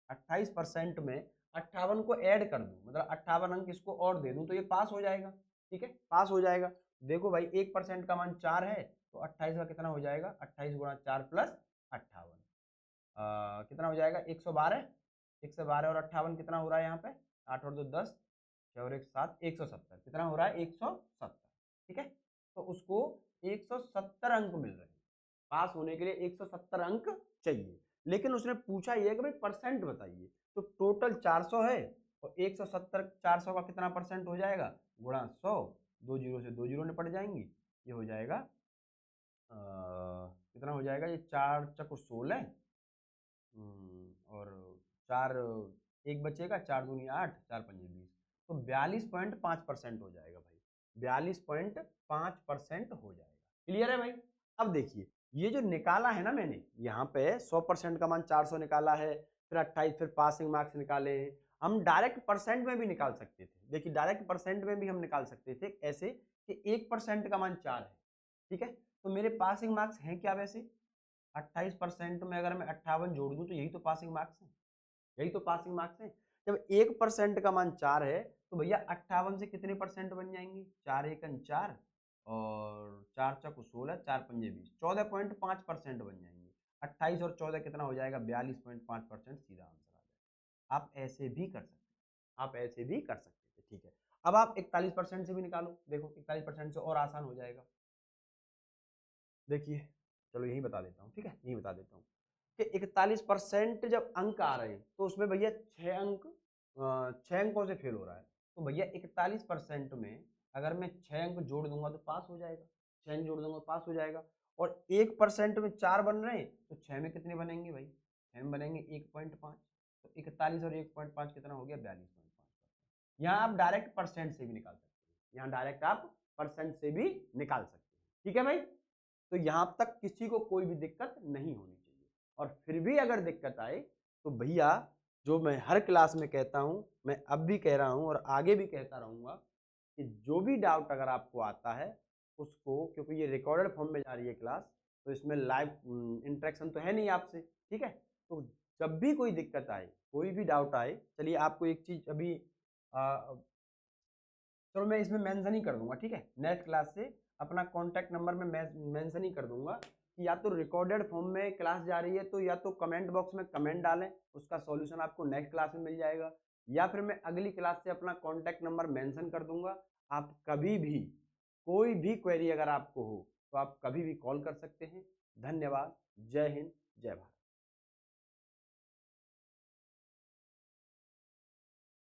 28% में 58 को ऐड कर दूं, मतलब 58 अंक इसको और दे दूं, तो ये पास हो जाएगा, ठीक है, पास हो जाएगा। देखो भाई 1% का मान 4 है, तो 28 का कितना हो जाएगा, 28 गुणा 4 प्लस 58, कितना हो जाएगा, 112, 112 और 58 कितना हो रहा है यहाँ पे, 8 और 2 10, 6 और 1 7, 170, कितना हो रहा है, 170, ठीक है, तो उसको 170 अंक मिल रहे हैं, पास होने के लिए 170 अंक चाहिए, लेकिन उसने पूछा ये कि भाई परसेंट बताइए, तो टोटल 400 है, और 170 400 का कितना परसेंट हो जाएगा, गुणा 100, 2 जीरो से 2 जीरो निपट जाएंगी, ये हो जाएगा कितना हो जाएगा, ये 4 चक 16, और 4 एक बचेगा, 4 दूनी 8, 4 पंजे 20, तो 42.5% हो जाएगा भाई, 42.5% हो जाएगा, क्लियर है भाई। अब देखिए ये जो निकाला है ना मैंने यहाँ पे 100% का मान 400 निकाला है, फिर 28, फिर पासिंग मार्क्स निकाले हैं, हम डायरेक्ट परसेंट में भी निकाल सकते थे, देखिए डायरेक्ट परसेंट में भी हम निकाल सकते थे ऐसे कि 1% का मान 4 है, ठीक है, तो मेरे पासिंग मार्क्स हैं क्या वैसे, 28% में अगर मैं 58 जोड़ दूं तो यही तो पासिंग मार्क्स है, यही तो पासिंग मार्क्स है। जब 1% का मान 4 है तो भैया 58 से कितने परसेंट बन जाएंगे, 4 एकन 4, और 4 चौक 16, 4 पंजे 20, 14.5% बन जाएंगे। 28 और 14 कितना हो जाएगा? 42.5%, सीधा आंसर आ जाएगा। आप ऐसे भी कर सकते हैं, आप ऐसे भी कर सकते थे, ठीक है। अब आप 41% से भी निकालो, देखो 41% से और आसान हो जाएगा। देखिए, चलो यही बता देता हूँ, ठीक है, यही बता देता हूँ कि 41% जब अंक आ रहे हैं तो उसमें भैया 6 अंकों से फेल हो रहा है। तो भैया 41% में अगर मैं 6 अंक जोड़ दूंगा तो पास हो जाएगा, 6 अंक जोड़ दूंगा पास हो जाएगा। और 1% में 4 बन रहे हैं तो 6 में कितने बनेंगे भाई? 6 में बनेंगे 1.5। तो 41 और 1.5 कितना हो गया? 42.5%। यहाँ आप डायरेक्ट परसेंट से भी निकाल सकते हैं, यहाँ डायरेक्ट आप परसेंट से भी निकाल सकते हैं, ठीक है भाई। तो यहां तक किसी को कोई भी दिक्कत नहीं होनी चाहिए। और फिर भी अगर दिक्कत आए तो भैया, जो मैं हर क्लास में कहता हूं, मैं अब भी कह रहा हूं और आगे भी कहता रहूंगा कि जो भी डाउट अगर आपको आता है उसको, क्योंकि ये रिकॉर्डेड फॉर्म में जा रही है क्लास, तो इसमें लाइव इंटरेक्शन तो है नहीं आपसे, ठीक है। तो जब भी कोई दिक्कत आए, कोई भी डाउट आए, चलिए आपको एक चीज अभी चलो मैं इसमें मेंशन ही कर दूंगा, ठीक है। नेक्स्ट क्लास से अपना कॉन्टैक्ट नंबर में मेंशन ही कर दूंगा कि या तो रिकॉर्डेड फॉर्म में क्लास जा रही है तो या तो कमेंट बॉक्स में कमेंट डालें, उसका सॉल्यूशन आपको नेक्स्ट क्लास में मिल जाएगा, या फिर मैं अगली क्लास से अपना कॉन्टैक्ट नंबर मेंशन कर दूंगा। आप कभी भी कोई भी क्वेरी अगर आपको हो तो आप कभी भी कॉल कर सकते हैं। धन्यवाद। जय हिंद, जय भारत।